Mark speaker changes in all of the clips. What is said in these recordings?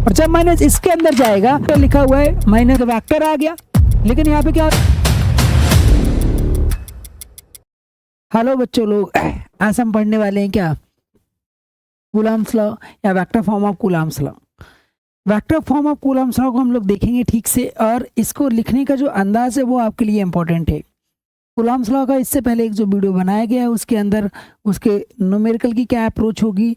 Speaker 1: और जब माइनस इसके अंदर जाएगा तो लिखा हुआ है माइनस वेक्टर आ गया। लेकिन यहाँ पे क्या, हेलो बच्चों लोग, आज हम पढ़ने वाले हैं क्या, कूलम्ब्स लॉ या vector form of Coulomb's law. Vector form of Coulomb's law को हम लोग देखेंगे ठीक से, और इसको लिखने का जो अंदाज है वो आपके लिए इंपॉर्टेंट है। कूलम्ब्स लॉ का इससे पहले एक जो वीडियो बनाया गया है उसके अंदर उसके न्यूमेरिकल की क्या अप्रोच होगी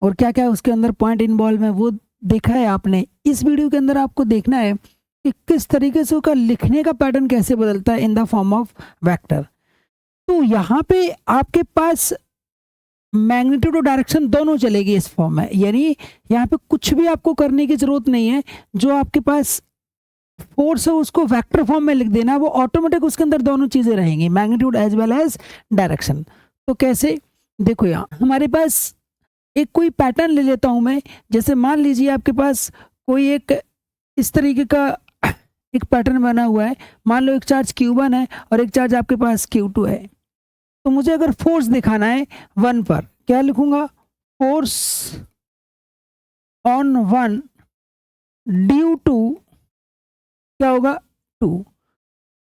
Speaker 1: और क्या क्या उसके अंदर पॉइंट इन्वॉल्व है वो देखा है आपने। इस वीडियो के अंदर आपको देखना है कि किस तरीके से उसका लिखने का पैटर्न कैसे बदलता है in the form of vector. तो यहाँ पे आपके पास मैग्नीट्यूड और डायरेक्शन दोनों चलेगी इस फॉर्म में, यानी यहाँ पे कुछ भी आपको करने की जरूरत नहीं है। जो आपके पास फोर्स है उसको वेक्टर फॉर्म में लिख देना, वो ऑटोमेटिक उसके अंदर दोनों चीजें रहेंगी, magnitude as well as direction. तो कैसे, देखो यहाँ हमारे पास एक कोई पैटर्न ले लेता हूं मैं। जैसे मान लीजिए आपके पास कोई एक इस तरीके का एक पैटर्न बना हुआ है। मान लो एक चार्ज Q1 है और एक चार्ज आपके पास Q2 है। तो मुझे अगर फोर्स दिखाना है 1 पर, क्या लिखूंगा, फोर्स ऑन 1 ड्यू टू क्या होगा 2।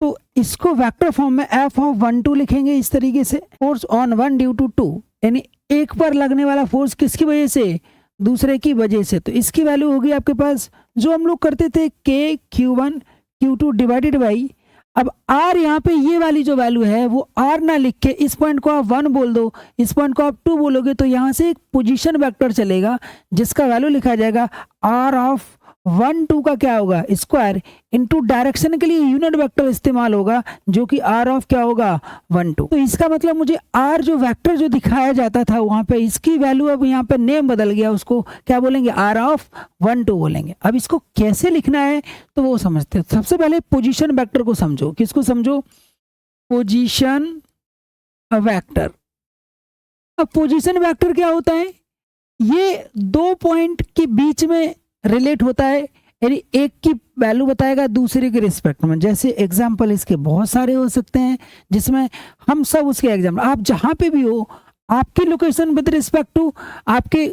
Speaker 1: तो इसको वेक्टर फॉर्म में F ऑफ 1 2 लिखेंगे इस तरीके से, फोर्स ऑन 1 ड्यू टू 2, यानी एक पर लगने वाला फोर्स किसकी वजह से, दूसरे की वजह से। तो इसकी वैल्यू होगी आपके पास जो हम लोग करते थे K Q1 Q2 divided by, अब R यहाँ पे ये वाली जो वैल्यू है वो R ना लिख के इस पॉइंट को आप 1 बोल दो, इस पॉइंट को आप 2 बोलोगे, तो यहाँ से एक पोजीशन वेक्टर चलेगा जिसका वैल्यू लिखा जाएगा R ऑफ 1 2 का क्या होगा स्क्वायर इनटू डायरेक्शन के लिए यूनिट वेक्टर इस्तेमाल होगा जो कि R ऑफ क्या होगा 1 2। तो इसका मतलब मुझे R जो वेक्टर जो दिखाया जाता था वहां पे, इसकी वैल्यू अब यहाँ पे नेम बदल गया, उसको क्या बोलेंगे, R ऑफ 1 2 बोलेंगे। अब इसको कैसे लिखना है तो वो समझते हैं। सबसे पहले पोजीशन वेक्टर को समझो। किसको समझो, पोजीशन वेक्टर। अब पोजीशन वेक्टर क्या होता है, ये दो पॉइंट के बीच में रिलेट होता है, यानी एक की वैल्यू बताएगा दूसरे के रिस्पेक्ट में। जैसे एग्जाम्पल इसके बहुत सारे हो सकते हैं जिसमें हम सब उसके एग्जाम्पल, आप जहां पे भी हो आपकी लोकेशन विद रिस्पेक्ट टू आपके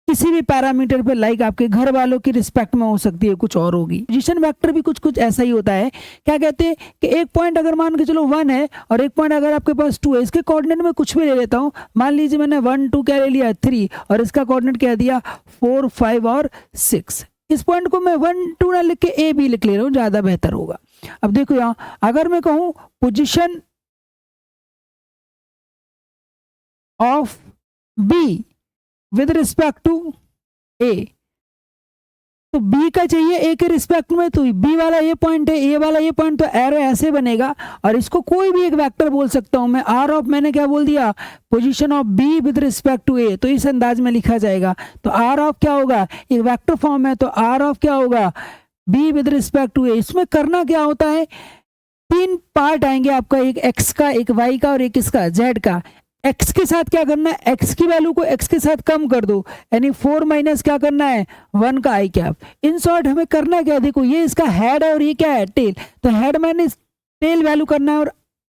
Speaker 1: किसी भी पैरामीटर पे, लाइक आपके घर वालों की रिस्पेक्ट में हो सकती है, कुछ और होगी। पोजीशन वेक्टर भी कुछ कुछ ऐसा ही होता है। क्या कहते हैं कि एक पॉइंट अगर मान के चलो 1 है और एक पॉइंट अगर आपके पास 2 है, इसके कोऑर्डिनेट में कुछ भी ले लेता हूं। मान लीजिए मैंने 1 2 क्या ले लिया 3 और इसका कोऑर्डिनेट क्या दिया 4 5 और 6। इस पॉइंट को मैं 1 2 ना लिख के ए बी लिख ले रहा हूँ, ज्यादा बेहतर होगा। अब देखो यहाँ अगर मैं कहूँ position of B with respect to A, तो बी का चाहिए ए के रिस्पेक्ट में, तो बी वाला ये पॉइंट है, ए वाला ये पॉइंट, तो एरो ऐसे बनेगा। और इसको कोई भी एक वेक्टर बोल सकता हूं मैं। आर ऑफ मैंने क्या बोल दिया, position of B with respect to A, तो इस अंदाज में लिखा जाएगा। तो आर ऑफ क्या होगा, एक वेक्टर फॉर्म है, तो आर ऑफ क्या होगा बी विद रिस्पेक्ट टू ए। इसमें करना क्या होता है, 3 पार्ट आएंगे आपका, एक एक्स का, एक वाई का और एक इसका जेड का। x के साथ क्या करना है, x की वैल्यू को x के साथ कम कर दो, यानी 4 माइनस क्या करना है 1 का आई कैप। इन शॉर्ट हमें करना क्या, देखो ये इसका हेड है और ये क्या है टेल, तो हेड माइनस टेल वैल्यू करना है, और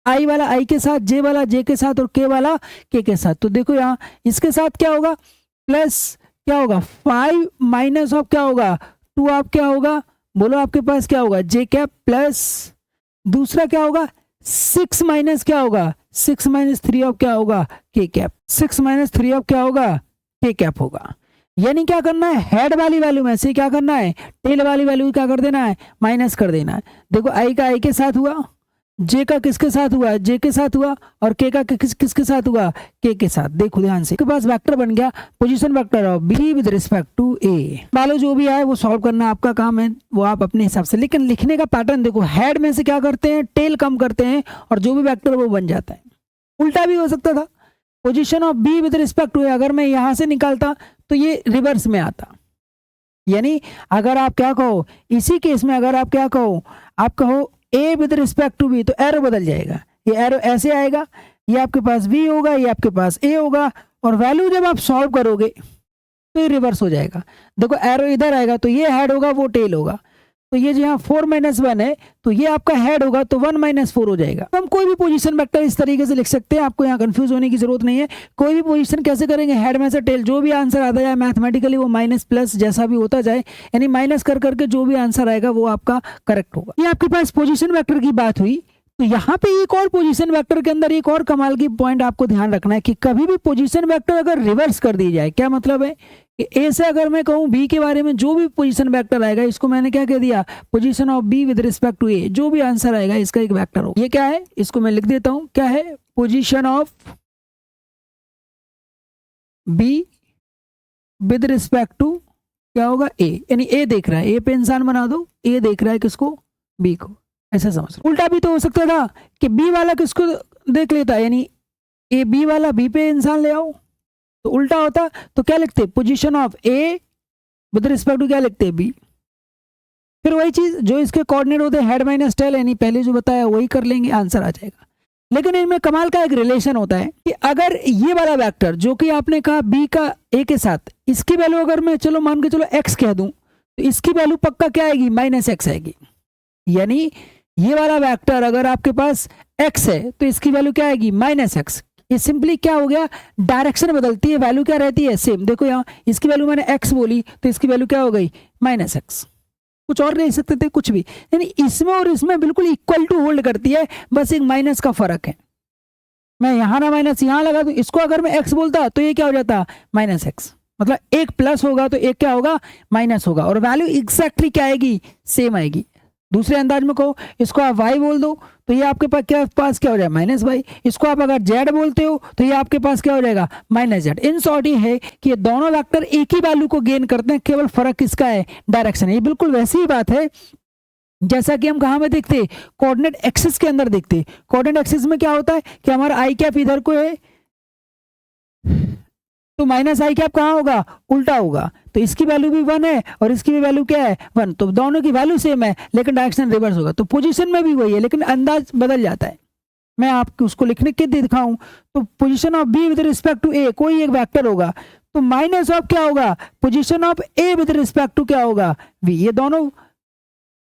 Speaker 1: आई वाला आई के साथ, जे वाला जे के साथ और के वाला के साथ। तो देखो यहाँ इसके साथ क्या होगा, प्लस क्या होगा 5 माइनस ऑफ क्या होगा 2 ऑफ क्या होगा, बोलो आपके पास क्या होगा जे कैप, प्लस दूसरा क्या होगा 6 माइनस क्या होगा 6 माइनस 3 ऑफ क्या होगा के कैप, 6 माइनस 3 ऑफ क्या होगा के कैप होगा। यानी क्या करना है, हेड वाली वैल्यू में से क्या करना है, टेल वाली वैल्यू क्या कर देना है, माइनस कर देना है। देखो आई का आई के साथ हुआ, जे का किसके साथ हुआ, जे के साथ हुआ, और के का किसके साथ हुआ, के साथ। देखो ध्यान से, के पास वेक्टर बन गया position vector of B with respect to A. मानो जो भी आए वो सॉल्व करना आपका काम है, वो आप अपने हिसाब से। लेकिन लिखने का पैटर्न देखो, हेड में से क्या करते हैं, टेल कम करते हैं और जो भी वेक्टर वो बन जाता है। उल्टा भी हो सकता था, position of B with respect to A अगर मैं यहां से निकालता तो ये रिवर्स में आता। यानी अगर आप क्या कहो, इसी केस में अगर आप क्या कहो, आप कहो A with respect to B, तो एरो बदल जाएगा, ये एरो ऐसे आएगा, ये आपके पास बी होगा, ये आपके पास ए होगा, और वैल्यू जब आप सॉल्व करोगे तो ये रिवर्स हो जाएगा। देखो एरो इधर आएगा तो ये हेड होगा वो टेल होगा, तो ये जो यहाँ 4 - 1 है तो ये आपका हेड होगा तो 1 - 4 हो जाएगा। तो हम कोई भी पोजीशन वेक्टर इस तरीके से लिख सकते हैं, आपको यहाँ कंफ्यूज होने की जरूरत नहीं है। कोई भी पोजीशन कैसे करेंगे, हेड में से टेल, जो भी आंसर आता जाए मैथमेटिकली वो माइनस प्लस जैसा भी होता जाए, यानी माइनस कर करके जो भी आंसर आएगा वो आपका करेक्ट होगा। ये आपके पास पोजीशन वेक्टर की बात हुई। तो यहाँ पे एक और पोजीशन वेक्टर के अंदर एक और कमाल की पॉइंट आपको ध्यान रखना है कि कभी भी पोजीशन वेक्टर अगर रिवर्स कर दी जाए, क्या मतलब है कि ए से अगर मैं कहूँ बी के बारे में, जो भी पोजीशन वेक्टर आएगा इसको मैंने क्या कह दिया, position of B with respect to A, जो भी आंसर आएगा इसका एक वेक्टर होगा। ये क्या है, इसको मैं लिख देता हूं, क्या है, position of B with respect to क्या होगा, ए, यानी ए देख रहा है, ए पे इंसान बना दो, ए देख रहा है किसको, बी को, ऐसा समझ। उल्टा भी तो हो सकता था कि बी वाला किसको देख लेता, यानी ए बी वाला बी पे इंसान ले आओ, तो उल्टा होता। तो क्या लिखते, position of A with respect to क्या लिखते, बी। फिर वही चीज जो इसके कोऑर्डिनेट होते हैं हेड माइनस टेल, यानी पहले जो बताया वही कर लेंगे, आंसर आ जाएगा। लेकिन इनमें कमाल का एक रिलेशन होता है कि अगर ये वाला वेक्टर जो कि आपने कहा बी का ए के साथ, इसकी वैल्यू अगर मैं चलो मान के चलो एक्स कह दूं, तो इसकी वैल्यू पक्का क्या आएगी, -x आएगी। यानी ये वाला वेक्टर अगर आपके पास x है तो इसकी वैल्यू क्या आएगी, -x। ये सिंपली क्या हो गया, डायरेक्शन बदलती है, वैल्यू क्या रहती है, सेम। देखो यहाँ इसकी वैल्यू मैंने x बोली तो इसकी वैल्यू क्या हो गई, -x। कुछ और नहीं सकते थे कुछ भी, यानी इसमें और इसमें बिल्कुल इक्वल टू होल्ड करती है, बस एक माइनस का फर्क है। मैं यहाँ ना माइनस यहाँ लगा दूं, इसको अगर मैं x बोलता तो ये क्या हो जाता, -x। मतलब एक प्लस होगा तो एक क्या होगा, माइनस होगा, और वैल्यू एग्जैक्टली क्या आएगी, सेम आएगी। दूसरे अंदाज में कहो, इसको आप y बोल दो तो ये आपके पास क्या हो जाएगा, -y। इसको आप अगर z बोलते हो तो ये आपके पास क्या हो जाएगा, -z। इन शॉर्ट ये है कि ये दोनों वेक्टर एक ही वैल्यू को गेन करते हैं, केवल फर्क किसका है, डायरेक्शन है। ये बिल्कुल वैसी ही बात है जैसा कि हम कहाँ में देखते, कोऑर्डिनेट एक्सिस के अंदर देखते। कोऑर्डिनेट एक्सिस में क्या होता है कि हमारा आई कैप इधर को है तो -i कैप कहाँ होगा, उल्टा होगा। तो इसकी वैल्यू भी 1 है और इसकी भी वैल्यू क्या है, 1, तो दोनों की वैल्यू सेम है लेकिन डायरेक्शन रिवर्स होगा। तो पोजीशन में भी वही है लेकिन अंदाज बदल जाता है। मैं आपको उसको लिखने के दिखाऊं तो position of B with respect to A कोई एक वेक्टर होगा, तो माइनस ऑफ क्या होगा, position of A with respect to क्या होगा, बी। ये दोनों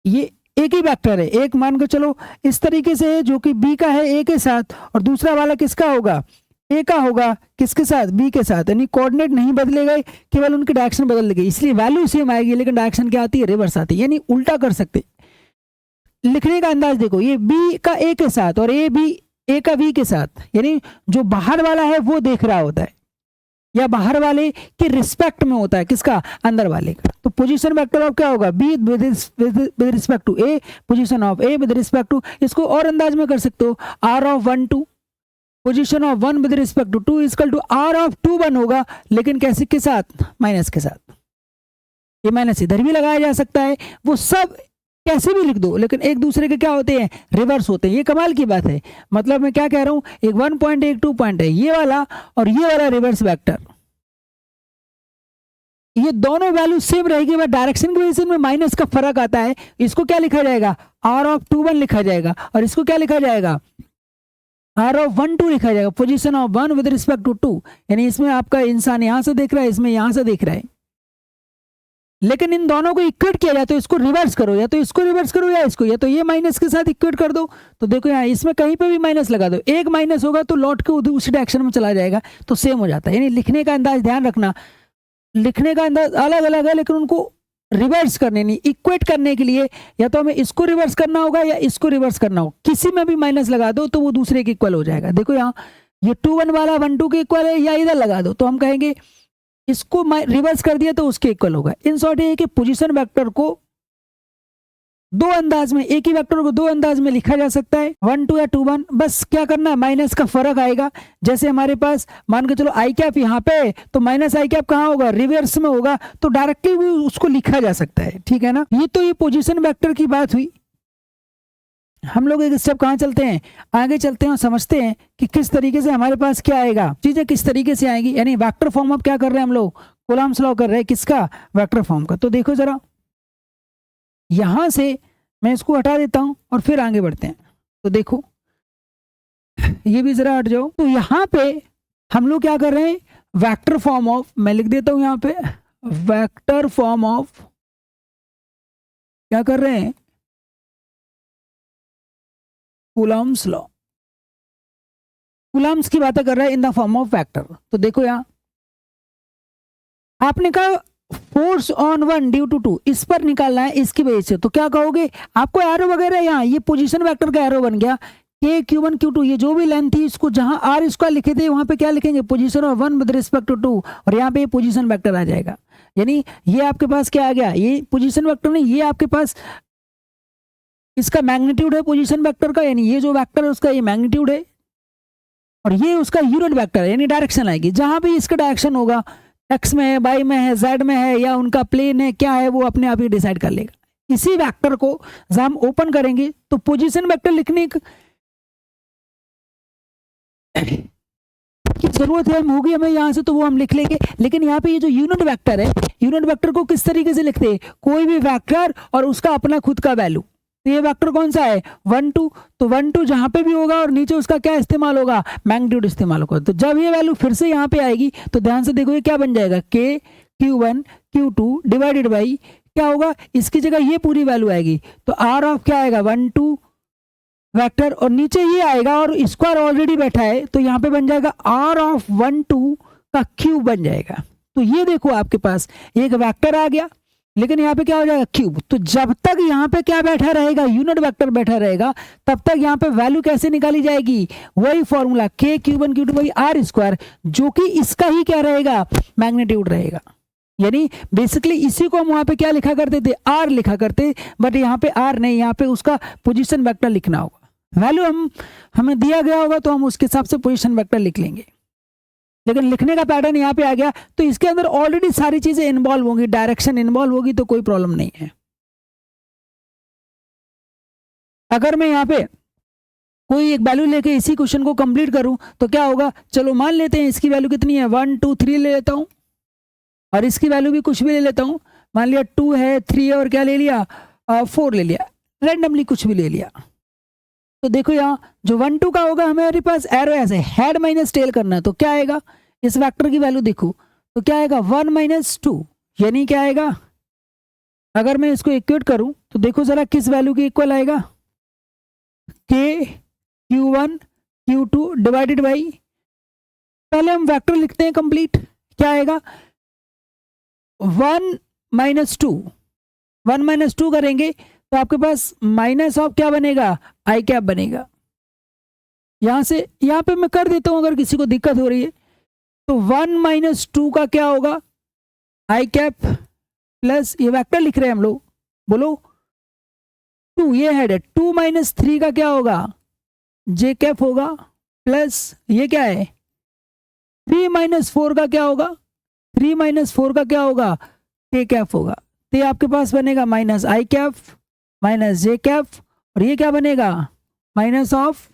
Speaker 1: ये एक ही वेक्टर है, एक मान के चलो इस तरीके से है जो कि बी का है ए के साथ, और दूसरा वाला किसका होगा, ए का होगा किसके साथ, बी के साथ। यानी कोऑर्डिनेट नहीं बदलेगा, केवल उनकी डायरेक्शन बदल देगी, इसलिए वैल्यू सेम आएगी लेकिन डायरेक्शन क्या आती है, रिवर्स आती है। यानी उल्टा कर सकते। लिखने का अंदाज देखो, ये बी का ए के साथ और ए का बी के साथ, यानी जो बाहर वाला है वो देख रहा होता है या बाहर वाले के रिस्पेक्ट में होता है, किसका, अंदर वाले का। तो पोजीशन वेक्टर ऑफ क्या होगा, B with respect to A, position of A with respect to, इसको और अंदाज में कर सकते हो, R of 1 2, position of 1 with respect to 2 equal to R of 2 1 होगा, लेकिन कैसे के साथ, माइनस के साथ। ये माइनस इधर भी लगाया जा सकता है, वो सब कैसे भी लिख दो, लेकिन एक दूसरे के क्या होते हैं, रिवर्स होते हैं। ये कमाल की बात है। मतलब मैं क्या कह रहा हूं, एक 1 पॉइंट एक 2 पॉइंट है, ये वाला और ये वाला रिवर्स वेक्टर, ये दोनों वैल्यू सेम रहेगी, बट डायरेक्शन की वजह से माइनस का फर्क आता है। इसको क्या लिखा जाएगा, आर ऑफ 2 1 लिखा जाएगा, और इसको क्या लिखा जाएगा, आर ऑफ 1 2 लिखा जाएगा। Position of 1 with respect to 2, यानी इसमें आपका इंसान यहां से देख रहा है, इसमें यहां से देख रहा है, लेकिन इन दोनों को इक्वेट किया जाए तो इसको रिवर्स करो, या तो इसको रिवर्स करो या इसको, या तो ये माइनस के साथ इक्वेट कर दो। तो देखो यहाँ इसमें कहीं पे भी माइनस लगा दो, एक माइनस होगा तो लौट के उसी डायरेक्शन में चला जाएगा, तो सेम हो जाता है। यानी लिखने का अंदाज ध्यान रखना, लिखने का अंदाज अलग अलग है लेकिन उनको रिवर्स करने नहीं, इक्वेट करने के लिए या तो हमें इसको रिवर्स करना होगा या इसको रिवर्स करना होगा। किसी में भी माइनस लगा दो तो वो दूसरे के इक्वल हो जाएगा। देखो यहाँ ये 2 1 वाला 1 2 के इक्वल है, या इधर लगा दो तो हम कहेंगे इसको रिवर्स कर दिया तो उसके इक्वल होगा। इन शॉर्ट ये है कि पोजीशन वेक्टर को दो अंदाज में, एक ही वेक्टर को दो अंदाज में लिखा जा सकता है, 1 2 या 2 1। बस क्या करना है, माइनस का फर्क आएगा। जैसे हमारे पास मान के चलो आई कैप यहाँ पे, तो माइनस आई कैप कहाँ होगा, रिवर्स में होगा, तो डायरेक्टली भी उसको लिखा जा सकता है। ठीक है ना। ये तो ये पोजीशन वेक्टर की बात हुई। हम लोग एक स्टेप कहाँ चलते हैं, आगे चलते हैं और समझते हैं कि किस तरीके से हमारे पास क्या आएगा, चीजें किस तरीके से आएंगी। यानी वेक्टर फॉर्म अब क्या कर रहे हैं हम लोग, कूलम्ब्स लॉ कर रहे हैं, किसका, वेक्टर फॉर्म का। तो देखो जरा, यहां से मैं इसको हटा देता हूं और फिर आगे बढ़ते हैं। तो देखो ये भी जरा हट जाओ। तो यहां पे हम लोग क्या कर रहे हैं, वेक्टर फॉर्म ऑफ, मैं लिख देता हूं यहां पे, वेक्टर फॉर्म ऑफ क्या कर रहे हैं, कूलम्स लॉ, कूलम्स की बातें कर रहा है in the form of vector. तो देखो यहाँ आपने कहा force on one due to two, इस पर निकालना है इसकी वजह से, तो क्या कहोगे, आपको एरो वगैरह यहाँ ये पोजीशन वेक्टर का एरो बन गया, के Q1 Q2 ये जो भी लेंथ थी इसको जहां आर स्क्वायर लिखे थे वहां पे क्या लिखेंगे, position of one with respect to two, और यहाँ पे पोजीशन वेक्टर आ जाएगा। यानी ये आपके पास क्या आ गया, ये पोजीशन वेक्टर नहीं, ये आपके पास इसका मैग्नीट्यूड है पोजीशन वेक्टर का, यानी ये जो वेक्टर है उसका ये मैग्नीट्यूड है, और ये उसका यूनिट वेक्टर है, यानी डायरेक्शन आएगी, जहां भी इसका डायरेक्शन होगा, एक्स में है, वाई में है, जेड में है, या उनका प्लेन है, क्या है वो अपने आप ही डिसाइड कर लेगा। इसी वेक्टर को जब हम ओपन करेंगे तो पोजीशन वेक्टर लिखने की जरूरत है होगी हमें यहाँ से, तो वो हम लिख लेंगे। लेकिन यहाँ पे ये जो यूनिट वेक्टर है, यूनिट वेक्टर को किस तरीके से लिखते हैं, कोई भी वेक्टर और उसका अपना खुद का वैल्यू। तो ये वेक्टर कौन सा है, 1 2, तो 1 2 जहां पे भी होगा और नीचे उसका क्या इस्तेमाल होगा, मैग्नीट्यूड इस्तेमाल होगा। तो जब ये वैल्यू फिर से यहाँ पे आएगी तो ध्यान से देखो ये क्या बन जाएगा, के Q1 Q2 डिवाइडेड बाई क्या होगा, इसकी जगह ये पूरी वैल्यू आएगी, तो आर ऑफ क्या आएगा 1 2 वेक्टर, और नीचे ये आएगा और स्क्वायर ऑलरेडी बैठा है तो यहाँ पे बन जाएगा आर ऑफ 1 2 का क्यूब बन जाएगा। तो ये देखो आपके पास एक वेक्टर आ गया, लेकिन यहाँ पे क्या हो जाएगा, क्यूब। तो जब तक यहाँ पे क्या बैठा रहेगा, यूनिट वेक्टर बैठा रहेगा, तब तक यहाँ पे वैल्यू कैसे निकाली जाएगी, वही फॉर्मूला के Q1 Q2 by are square, जो कि इसका ही क्या रहेगा, मैग्नीट्यूड रहेगा। यानी बेसिकली इसी को हम वहां पे क्या लिखा करते थे, आर लिखा करते, बट यहाँ पे आर नहीं, यहाँ पे उसका पोजीशन वेक्टर लिखना होगा। वैल्यू हमें दिया गया होगा तो हम उसके हिसाब से पोजीशन वेक्टर लिख लेंगे, लेकिन लिखने का पैटर्न यहाँ पे आ गया। तो इसके अंदर ऑलरेडी सारी चीजें इन्वॉल्व होंगी, डायरेक्शन इन्वॉल्व होगी, तो कोई प्रॉब्लम नहीं है। अगर मैं यहाँ पे कोई एक वैल्यू लेके इसी क्वेश्चन को कंप्लीट करूं तो क्या होगा, चलो मान लेते हैं इसकी वैल्यू कितनी है, 1 2 3 ले लेता हूं, और इसकी वैल्यू भी कुछ भी ले लेता हूं, मान लिया 2 है, 3 है, और क्या ले लिया 4 ले लिया, रैंडमली कुछ भी ले लिया। तो देखो यहाँ जो 1 2 का होगा हमारे पास एरो ऐसे हेड माइनस टेल करना है, तो क्या आएगा, इस वेक्टर की वैल्यू देखो तो क्या आएगा 1 - 2, यानी क्या आएगा, अगर मैं इसको इक्वेट करूं तो देखो जरा किस वैल्यू के इक्वल आएगा, के Q1 Q2 डिवाइडेड बाई, पहले हम वेक्टर लिखते हैं कंप्लीट, क्या आएगा 1 - 2, 1 - 2 करेंगे तो आपके पास माइनस ऑफ क्या बनेगा, आई कैप बनेगा। यहां से यहां पे मैं कर देता हूं अगर किसी को दिक्कत हो रही है, तो 1 - 2 का क्या होगा, आई कैप प्लस ये वेक्टर लिख रहे हैं हम लोग, बोलो 2, ये हेड है, 2 - 3 का क्या होगा, जे कैप होगा, प्लस ये क्या है 3 - 4 का क्या होगा, 3 - 4 का क्या होगा, के कैप होगा। तो ये आपके पास बनेगा माइनस आई कैप माइनस जे कैप, और ये क्या बनेगा minus of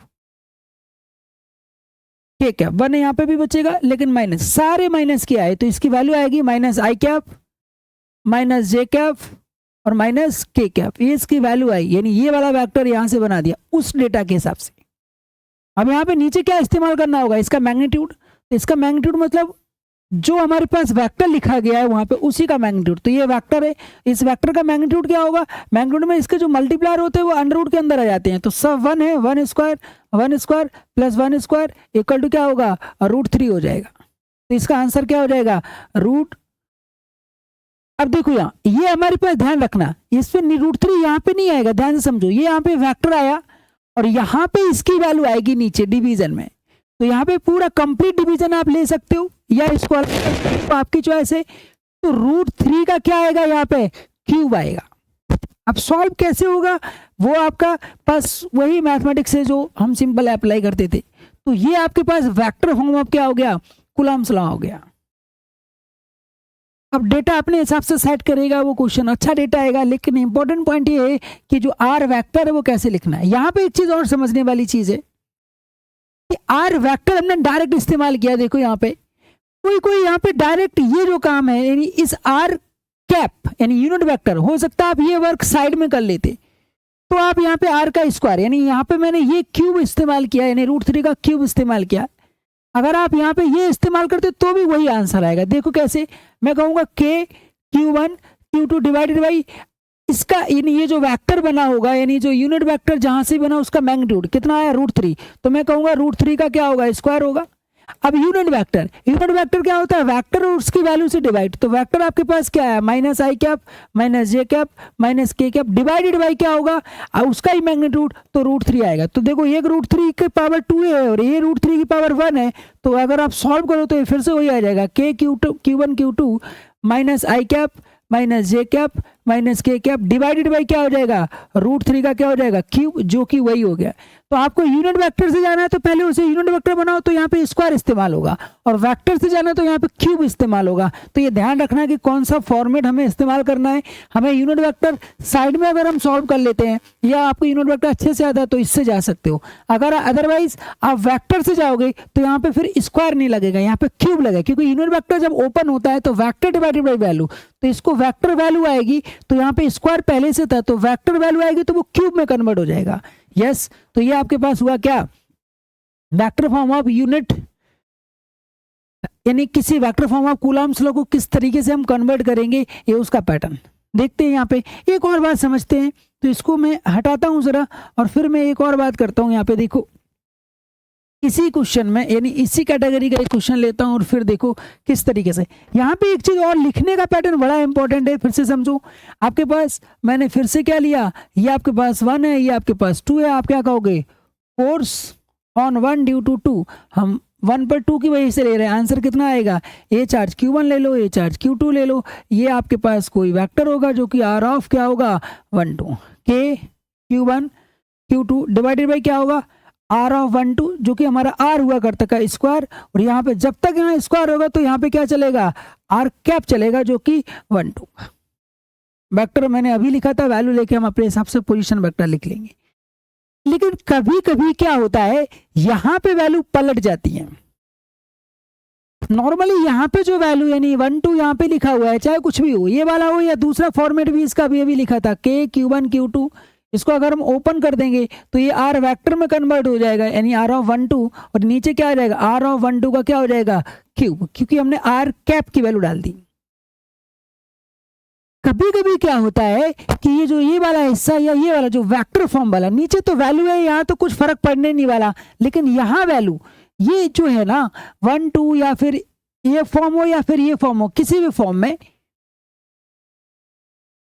Speaker 1: K cap, one यहाँ पे भी बचेगा लेकिन माइनस, सारे माइनस के आए तो इसकी वैल्यू आएगी माइनस आई कैप माइनस जे कैप और माइनस के कैप, ये इसकी वैल्यू आई। यानी ये वाला वेक्टर यहां से बना दिया उस डेटा के हिसाब से। अब यहाँ पे नीचे क्या इस्तेमाल करना होगा, इसका मैग्नीट्यूड। तो इसका मैग्नीट्यूड मतलब जो हमारे पास वेक्टर लिखा गया है वहां पे उसी का मैग्नीट्यूड। तो ये वेक्टर है, इस वेक्टर का मैग्नीट्यूड क्या होगा, मैग्नीट्यूड में इसके जो मल्टीप्लायर होते हैं वो अंडर रूट के अंदर आ जाते हैं। तो सब 1 है, 1 square plus 1 square equal to क्या होगा, √3 हो जाएगा। तो इसका आंसर क्या हो जाएगा, रूट। अब देखो यहाँ ये हमारे पास ध्यान रखना, इसमें √3 यहाँ पे नहीं आएगा, ध्यान से समझो। ये यहाँ पे वेक्टर आया और यहाँ पे इसकी वैल्यू आएगी नीचे डिवीजन में। तो यहाँ पे पूरा कंप्लीट डिवीजन आप ले सकते हो या इसको आपकी चॉइस है। तो √3 का क्या आएगा, यहाँ पे क्यूब आएगा। अब सॉल्व कैसे होगा वो आपका पास वही मैथमेटिक्स है जो हम सिंपल अप्लाई करते थे। तो ये आपके पास वेक्टर फॉर्म ऑफ क्या हो गया, कूलम्स लॉ हो गया। अब डेटा अपने हिसाब से सेट करेगा, वो क्वेश्चन अच्छा डेटा आएगा। लेकिन इंपॉर्टेंट पॉइंट ये है कि जो आर वेक्टर है वो कैसे लिखना है। यहाँ पे एक चीज और समझने वाली चीज है कि आर वेक्टर हमने डायरेक्ट इस्तेमाल किया। देखो यहाँ पे कोई यहाँ पे डायरेक्ट ये जो काम है, यानी इस आर कैप यानी यूनिट वेक्टर, हो सकता है आप ये वर्क साइड में कर लेते, तो आप यहाँ पे आर का स्क्वायर, यानी यहाँ पे मैंने ये क्यूब इस्तेमाल किया, यानी √3 का क्यूब इस्तेमाल किया। अगर आप यहाँ पे ये इस्तेमाल करते तो भी वही आंसर आएगा। देखो कैसे, मैं कहूंगा के Q1 Q2 डिवाइडेड बाई इसका ये जो वेक्टर बना होगा, यानी जो यूनिट वेक्टर जहां से बना उसका मैग्नीट्यूड कितना आया, √3, तो मैं कहूंगा √3 का क्या होगा, स्क्वायर होगा। अब यूनिट वेक्टर क्या होता है, वेक्टर और उसकी वैल्यू से डिवाइड, तो वेक्टर आपके पास क्या है, -i cap -j cap -k cap divided by क्या होगा, उसका ही मैग्नीट्यूड, तो √3 आएगा। तो देखो एक √3 की पावर 2 है और ये √3 की पावर 1 है, तो अगर आप सॉल्व करो तो ये फिर से वही आ जाएगा, k q1 q2 -i cap -j cap -k cap divided by क्या हो जाएगा, √3 का क्या हो जाएगा, क्यूब, जो कि वही हो गया। तो आपको यूनिट वेक्टर से जाना है तो पहले उसे यूनिट वेक्टर बनाओ, तो यहाँ पे स्क्वायर इस्तेमाल होगा, और वेक्टर से जाना है तो यहाँ पे क्यूब इस्तेमाल होगा। तो ये ध्यान रखना है कि कौन सा फॉर्मेट हमें इस्तेमाल करना है। हमें यूनिट वेक्टर साइड में अगर हम सॉल्व कर लेते हैं, या आपको यूनिट वेक्टर अच्छे से आता है तो इससे जा सकते हो, अगर अदरवाइज आप वेक्टर से जाओगे तो यहाँ पे फिर स्क्वायर नहीं लगेगा, यहाँ पे क्यूब लगेगा, क्योंकि यूनिट वेक्टर जब ओपन होता है तो वेक्टर डिवाइडेड बाई वैल्यू, तो इसको वेक्टर वैल्यू आएगी, तो यहाँ पे स्क्वायर पहले से था, तो वेक्टर वैल्यू आएगी तो वो क्यूब में कन्वर्ट हो जाएगा। यस, तो ये आपके पास हुआ क्या, वेक्टर फॉर्म ऑफ यूनिट, यानी किसी vector form of Coulomb's law को किस तरीके से हम कन्वर्ट करेंगे, ये उसका पैटर्न देखते हैं। यहाँ पे एक और बात समझते हैं, तो इसको मैं हटाता हूं जरा, और फिर मैं एक और बात करता हूं। यहाँ पे देखो इसी क्वेश्चन में, यानी इसी कैटेगरी का एक क्वेश्चन लेता हूं, और फिर देखो किस तरीके से। यहाँ पे एक चीज और, लिखने का पैटर्न बड़ा इंपॉर्टेंट है, फिर से समझो। आपके पास मैंने फिर से क्या लिया, ये आपके पास 1 है, ये आपके पास 2 है, आप क्या कहोगे, फोर्स ऑन 1 ड्यू टू 2, हम 1 पर 2 की वजह से ले रहे हैं, आंसर कितना आएगा, ए चार्ज q1 ले लो, ए चार्ज q2 ले लो, ये आपके पास कोई वेक्टर होगा जो कि r ऑफ क्या होगा 1 2 k q1 q2 divided by क्या होगा, r ऑफ 1 2, जो कि हमारा r हुआ करता का स्क्वायर, और यहाँ पे जब तक यहाँ स्क्वायर होगा तो यहाँ पे क्या चलेगा, r कैप चलेगा, जो कि 1 2। वेक्टर मैंने अभी लिखा था, वैल्यू लेके हम अपने हिसाब से पोजीशन वेक्टर लिख लेंगे। लेकिन कभी कभी क्या होता है, यहाँ पे वैल्यू पलट जाती है। नॉर्मली यहाँ पे जो वैल्यू, यानी 1 2 यहाँ पे लिखा हुआ है, चाहे कुछ भी हो, ये वाला हो या दूसरा फॉर्मेट भी इसका भी लिखा था, k q1 q2, इसको अगर हम ओपन कर देंगे तो ये r वेक्टर में कन्वर्ट हो जाएगा, यानी r ऑफ 1 2, और नीचे क्या आ जाएगा, r ऑफ 1 2 का क्या हो जाएगा, क्यूब, क्योंकि हमने r कैप की वैल्यू डाल दी। कभी कभी क्या होता है कि ये जो ये वाला हिस्सा, या ये वाला जो वेक्टर फॉर्म वाला, नीचे तो वैल्यू है, यहाँ तो कुछ फर्क पड़ने नहीं वाला, लेकिन यहाँ वैल्यू, ये जो है ना 1 2, या फिर ये फॉर्म हो या फिर ये फॉर्म हो, किसी भी फॉर्म में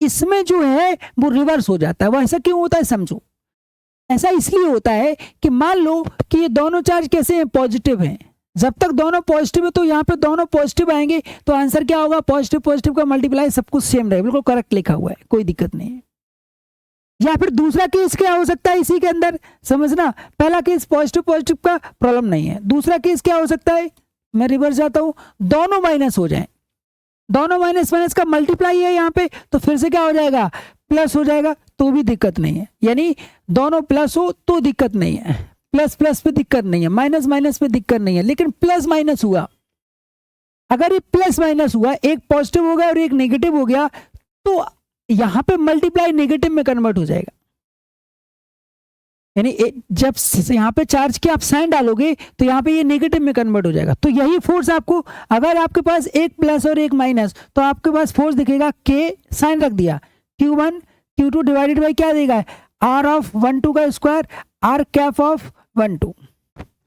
Speaker 1: इसमें जो है वो रिवर्स हो जाता है। वो ऐसा क्यों होता है, समझो। ऐसा इसलिए होता है कि मान लो कि ये दोनों चार्ज कैसे हैं, पॉजिटिव हैं, जब तक दोनों पॉजिटिव है तो यहाँ पे दोनों पॉजिटिव आएंगे, तो आंसर क्या होगा, पॉजिटिव पॉजिटिव का मल्टीप्लाई, सब कुछ सेम रहेगा, बिल्कुल करेक्ट लिखा हुआ है, कोई दिक्कत नहीं है। या फिर दूसरा केस क्या हो सकता है इसी के अंदर, समझना, पहला केस पॉजिटिव पॉजिटिव का प्रॉब्लम नहीं है, दूसरा केस क्या हो सकता है, मैं रिवर्स जाता हूं, दोनों माइनस हो जाए, दोनों माइनस माइनस का मल्टीप्लाई है यहाँ पे, तो फिर से क्या हो जाएगा, प्लस हो जाएगा, तो भी दिक्कत नहीं है। यानी दोनों प्लस हो तो दिक्कत नहीं है, प्लस प्लस पे दिक्कत नहीं है, माइनस माइनस पे दिक्कत नहीं है, लेकिन प्लस माइनस हुआ, अगर ये प्लस माइनस हुआ, एक पॉजिटिव हो गया और एक नेगेटिव हो गया, तो यहां पे मल्टीप्लाई नेगेटिव में कन्वर्ट हो जाएगा। यानी जब यहाँ पे चार्ज के आप साइन डालोगे तो यहाँ पे ये नेगेटिव में कन्वर्ट हो जाएगा। तो यही फोर्स आपको, अगर आपके पास एक प्लस और एक माइनस, तो आपके पास फोर्स दिखेगा k, साइन रख दिया, q1 q2 डिवाइडेड बाई क्या देगा, r ऑफ 1 2 का स्क्वायर, r कैप ऑफ 1 2,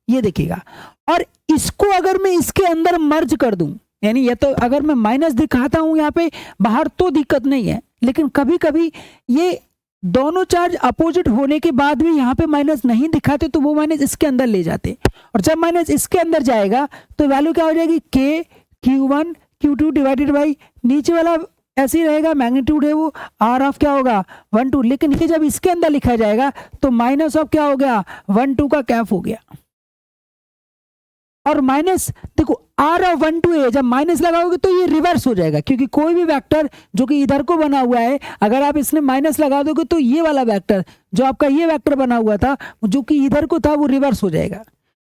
Speaker 1: ये देखिएगा। और इसको अगर मैं इसके अंदर मर्ज कर दूं, यानी ये तो अगर मैं माइनस दिखाता हूं यहाँ पे बाहर तो दिक्कत नहीं है, लेकिन कभी कभी ये दोनों चार्ज अपोजिट होने के बाद भी यहाँ पे माइनस नहीं दिखाते, तो वो माइनस इसके अंदर ले जाते, और जब माइनस इसके अंदर जाएगा तो वैल्यू क्या हो जाएगी, k q1 q2 divided by, नीचे वाला ऐसे ही रहेगा, मैग्नीट्यूड है वो, r ऑफ क्या होगा 1 2, लेकिन ये जब इसके अंदर लिखा जाएगा तो माइनस ऑफ क्या हो गया, 1 2 का कैप हो गया। और माइनस देखो, r ऑफ 1 2 है, जब माइनस लगाओगे तो ये रिवर्स हो जाएगा, क्योंकि कोई भी वेक्टर जो कि इधर को बना हुआ है, अगर आप इसमें माइनस लगा दोगे तो ये वाला वेक्टर जो आपका ये वेक्टर बना हुआ था जो कि इधर को था, वो रिवर्स हो जाएगा।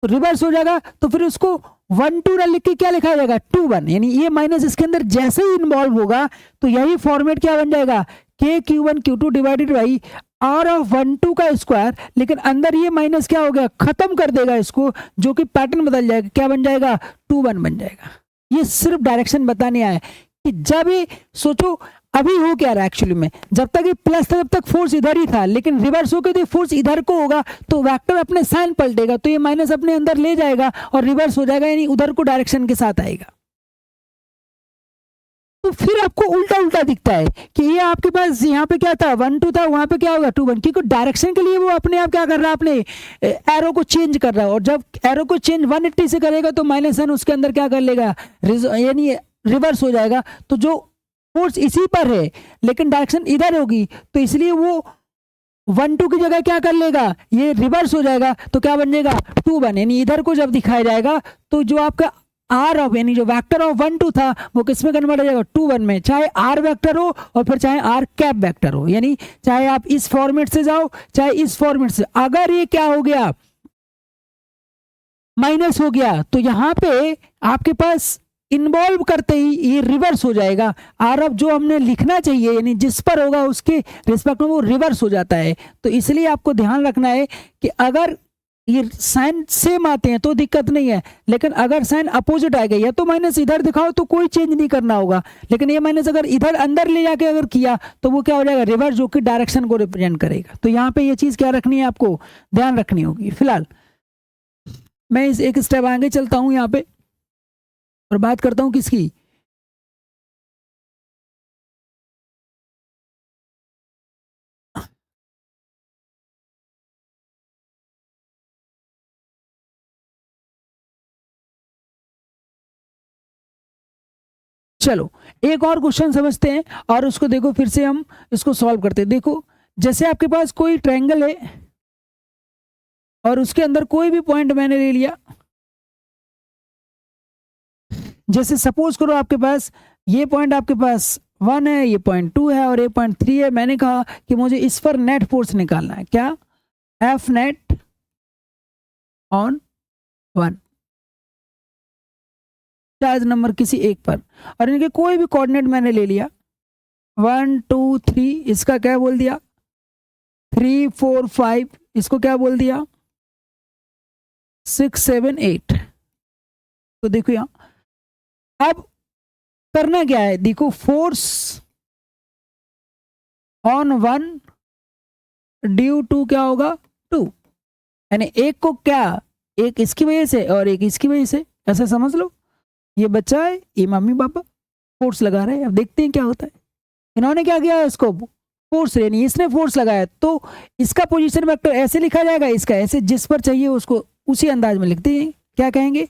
Speaker 1: तो रिवर्स हो जाएगा तो फिर उसको 1 2 ना लिख के क्या लिखा जाएगा, 2 1, यानी ये माइनस इसके अंदर जैसे ही इन्वॉल्व होगा तो यही फॉर्मेट क्या बन जाएगा, k q1 q2 divided by r of 1 2 का स्क्वायर, लेकिन अंदर ये माइनस क्या हो गया, खत्म कर देगा इसको, जो कि पैटर्न बदल जाएगा, क्या बन जाएगा, 2 1 बन जाएगा। ये सिर्फ डायरेक्शन बताने आया कि जब ये सोचो अभी हो क्या रहा है एक्चुअली में, जब तक ये प्लस था तब तक फोर्स इधर ही था, लेकिन रिवर्स होकर तो फोर्स इधर को होगा तो वेक्टर अपने साइन पलटेगा, तो ये माइनस अपने अंदर ले जाएगा और रिवर्स हो जाएगा, यानी उधर को डायरेक्शन के साथ आएगा। तो फिर आपको उल्टा उल्टा दिखता है कि ये आपके पास यहाँ पे क्या था 1 2 था, वहां पे क्या होगा 2 1, क्योंकि डायरेक्शन के लिए वो अपने आप क्या कर रहा है, अपने एरो को चेंज कर रहा है, और जब एरो को चेंज 180 से करेगा तो माइनस साइन उसके अंदर क्या कर लेगा, यानी रिवर्स हो जाएगा। तो जो फोर्स इसी पर है लेकिन डायरेक्शन इधर होगी, तो इसलिए वो 1 2 की जगह क्या कर लेगा, ये रिवर्स हो जाएगा, तो क्या बन जाएगा 2 1, यानी इधर को जब दिखाया जाएगा तो जो आपका आर ऑफ, यानी जो वेक्टर ऑफ 1 2 था वो किस में कन्वर्ट हो जाएगा 2 1 में, चाहे आर वेक्टर हो और फिर चाहे आर कैप वेक्टर हो, यानी चाहे आप इस फॉर्मेट से जाओ चाहे इस फॉर्मेट से। अगर ये क्या हो गया माइनस हो गया तो यहाँ पे आपके पास इन्वॉल्व करते ही ये रिवर्स हो जाएगा, आर ऑफ जो हमने लिखना चाहिए यानी जिस पर होगा उसके रिस्पेक्ट में वो रिवर्स हो जाता है। तो इसलिए आपको ध्यान रखना है कि अगर ये साइन सेम आते हैं तो दिक्कत नहीं है, लेकिन अगर साइन अपोजिट आ गई है तो माइनस इधर दिखाओ तो कोई चेंज नहीं करना होगा, लेकिन ये माइनस अगर इधर अंदर ले जाके अगर किया तो वो क्या हो जाएगा रिवर्स, जो कि डायरेक्शन को रिप्रेजेंट करेगा। तो यहाँ पे ये चीज क्या रखनी है, आपको ध्यान रखनी होगी। फिलहाल मैं इस एक स्टेप आगे चलता हूँ यहाँ पे और बात करता हूँ किसकी, चलो एक और क्वेश्चन समझते हैं और उसको देखो फिर से हम इसको सॉल्व करते हैं। देखो जैसे आपके पास कोई ट्रायंगल है और उसके अंदर कोई भी पॉइंट मैंने ले लिया, जैसे सपोज करो आपके पास ये पॉइंट आपके पास 1 है, ये पॉइंट 2 है और ये पॉइंट 3 है। मैंने कहा कि मुझे इस पर नेट फोर्स निकालना है, क्या F net on 1 charge number किसी एक पर, और इनके कोई भी कोऑर्डिनेट मैंने ले लिया 1 2 3, इसका क्या बोल दिया 3 4 5, इसको क्या बोल दिया 6 7 8। तो देखो यहां अब करना क्या है, देखो फोर्स ऑन 1 ड्यू टू क्या होगा 2, यानी एक को क्या, एक इसकी वजह से और एक इसकी वजह से, ऐसा समझ लो। ये बच्चा है, ये मम्मी पापा फोर्स लगा रहे हैं, अब देखते हैं क्या होता है। इन्होंने क्या किया, इसको फोर्स यानी इसने फोर्स लगाया, तो इसका पोजीशन वेक्टर ऐसे लिखा जाएगा, इसका ऐसे, जिस पर चाहिए उसको उसी अंदाज में लिखते हैं। क्या कहेंगे,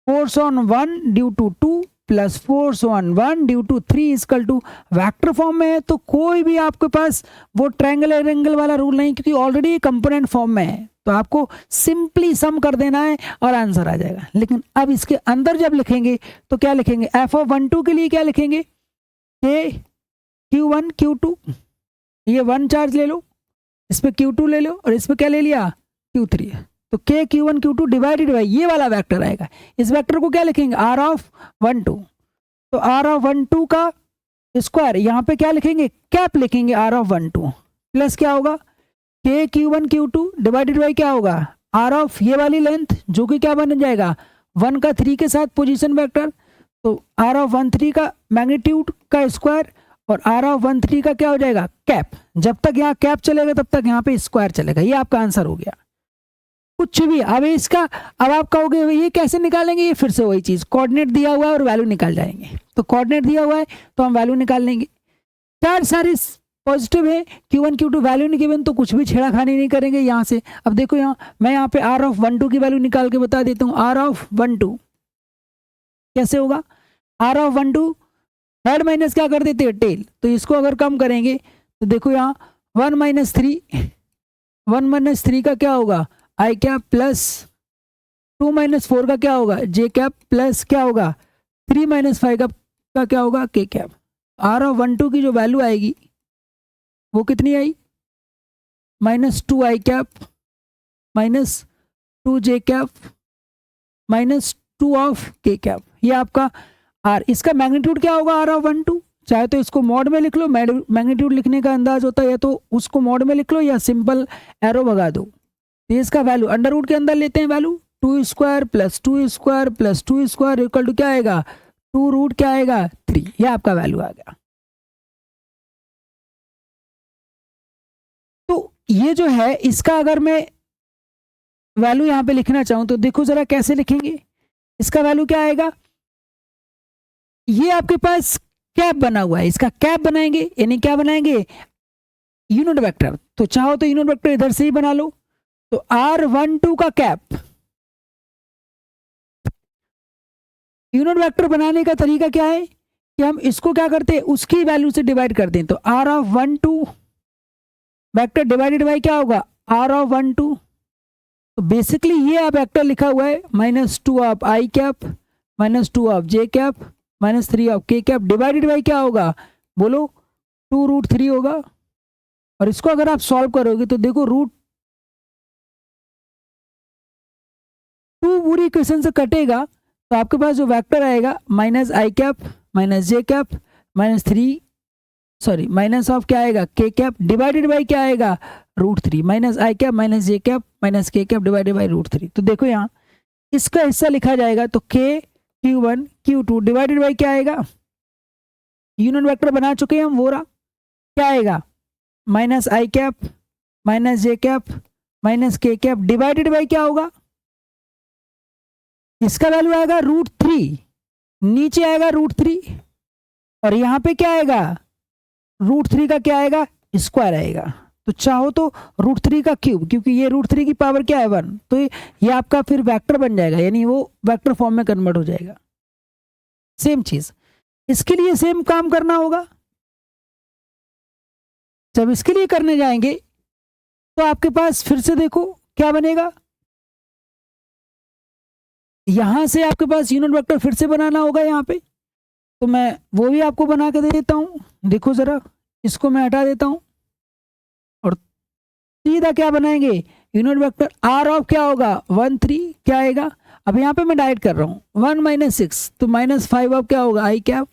Speaker 1: force on 1 due to 2 plus force on 1 due to 3 equal to, vector form में है तो कोई भी आपके पास वो ट्रायंगल एंगल वाला रूल नहीं, क्योंकि ऑलरेडी कंपोनेंट फॉर्म में है, तो आपको सिंपली सम कर देना है और आंसर आ जाएगा। लेकिन अब इसके अंदर जब लिखेंगे तो क्या लिखेंगे, एफ ऑफ 1 2 के लिए क्या लिखेंगे, के Q1 Q2, ये 1 चार्ज ले लो, इस पे Q2 ले लो और इस पे क्या ले लिया Q3, तो के Q1 Q2 डिवाइडेड बाई ये वाला वेक्टर आएगा। इस वेक्टर को क्या लिखेंगे, R ऑफ 1 2, तो R ऑफ 1 2 का स्क्वायर, यहाँ पे क्या लिखेंगे कैप लिखेंगे R ऑफ 1 2, प्लस क्या होगा के Q1 Q2 डिवाइडेड बाई क्या होगा R ऑफ ये वाली लेंथ, जो कि क्या बन जाएगा 1 का 3 के साथ पोजीशन वेक्टर, तो R ऑफ 1 3 का मैग्नीट्यूड का स्क्वायर और R ऑफ 1 3 का क्या हो जाएगा कैप। जब तक यहाँ कैप चलेगा तब तक यहाँ पे स्क्वायर चलेगा। ये आपका आंसर हो गया। कुछ भी अब इसका, अब आप कहोगे ये कैसे निकालेंगे, ये फिर से वही चीज, कोऑर्डिनेट दिया हुआ है और वैल्यू निकाल जाएंगे। तो कोऑर्डिनेट दिया हुआ है तो हम वैल्यू निकाल लेंगे। चार सारे पॉजिटिव है, Q1 Q2 वैल्यू नहीं गिवन तो कुछ भी छेड़ाखानी नहीं करेंगे यहाँ से। अब देखो यहाँ मैं यहाँ पे R ऑफ 1 2 की वैल्यू निकाल के बता देता हूँ। R ऑफ 1 2 कैसे होगा, R ऑफ 1 2 हेड माइनस क्या कर देते हैं टेल, तो इसको अगर कम करेंगे तो देखो यहाँ 1 माइनस 3 का क्या होगा आई कैप प्लस 2 माइनस 4 का क्या होगा जे कैप प्लस क्या होगा 3 माइनस 5 का क्या होगा के कैप। R ऑफ 1 2 की जो वैल्यू आएगी वो कितनी आई, minus 2 I cap minus 2 J cap minus 2 of K cap. ये आपका R, इसका मैग्नीट्यूड क्या होगा R ऑफ 1 2, चाहे तो इसको मॉड में लिख लो, मैग्नीट्यूड लिखने का अंदाज होता है या तो उसको मॉड में लिख लो या सिंपल एरो भगा दो। तो इसका वैल्यू अंडर रूट के अंदर लेते हैं value 2 square plus 2 square plus 2 square equal to क्या आएगा 2 रूट क्या आएगा 3, ये आपका वैल्यू आ गया। तो ये जो है इसका अगर मैं वैल्यू यहाँ पे लिखना चाहूँ तो देखो जरा कैसे लिखेंगे। इसका वैल्यू क्या आएगा, ये आपके पास कैप बना हुआ है, इसका कैप बनाएंगे, यानी क्या बनाएंगे, यूनिट वेक्टर। तो चाहो तो यूनिट वेक्टर इधर से ही बना लो, तो R12 का कैप। यूनिट वेक्टर बनाने का तरीका क्या है कि हम इसको क्या करते हैं, उसकी वैल्यू से डिवाइड कर दें। तो R12 वेक्टर डिवाइडेड बाई क्या होगा, R12। तो बेसिकली ये आप वेक्टर लिखा हुआ है -2 of I cap -2 of J cap -3 of K cap divided by क्या होगा, बोलो 2√3 होगा। और इसको अगर आप सॉल्व करोगे तो देखो √2 पूरी इक्वेशन से कटेगा, तो आपके पास जो वेक्टर आएगा -i cap -j cap minus of क्या आएगा, के कैप डिवाइडेड बाई क्या आएगा, √3 -i cap -j cap -k cap divided by √3। तो देखो यहाँ इसका हिस्सा लिखा जाएगा, तो k q1 q2 divided by क्या आएगा, यूनिट वेक्टर बना चुके हैं हम, वो रहा क्या आएगा, -i cap -j cap -k cap divided by क्या होगा, इसका वैल्यू आएगा √3, नीचे आएगा √3, और यहाँ पे क्या आएगा, √3 का क्या आएगा, स्क्वायर आएगा। तो चाहो तो √3 का क्यूब, क्योंकि ये √3 की पावर क्या है 1, तो ये आपका फिर वेक्टर बन जाएगा, यानी वो वेक्टर फॉर्म में कन्वर्ट हो जाएगा। सेम चीज इसके लिए सेम काम करना होगा। जब इसके लिए करने जाएंगे तो आपके पास फिर से देखो क्या बनेगा, यहां से आपके पास यूनिट वेक्टर फिर से बनाना होगा यहाँ पे, तो मैं वो भी आपको बना के दे देता हूं। देखो जरा, इसको मैं हटा देता हूं और सीधा क्या बनाएंगे, यूनिट वेक्टर R ऑफ क्या होगा 1 3 क्या आएगा। अब यहाँ पे मैं डाइट कर रहा हूँ 1 - 6, तो -5 ऑफ क्या होगा आई कैप,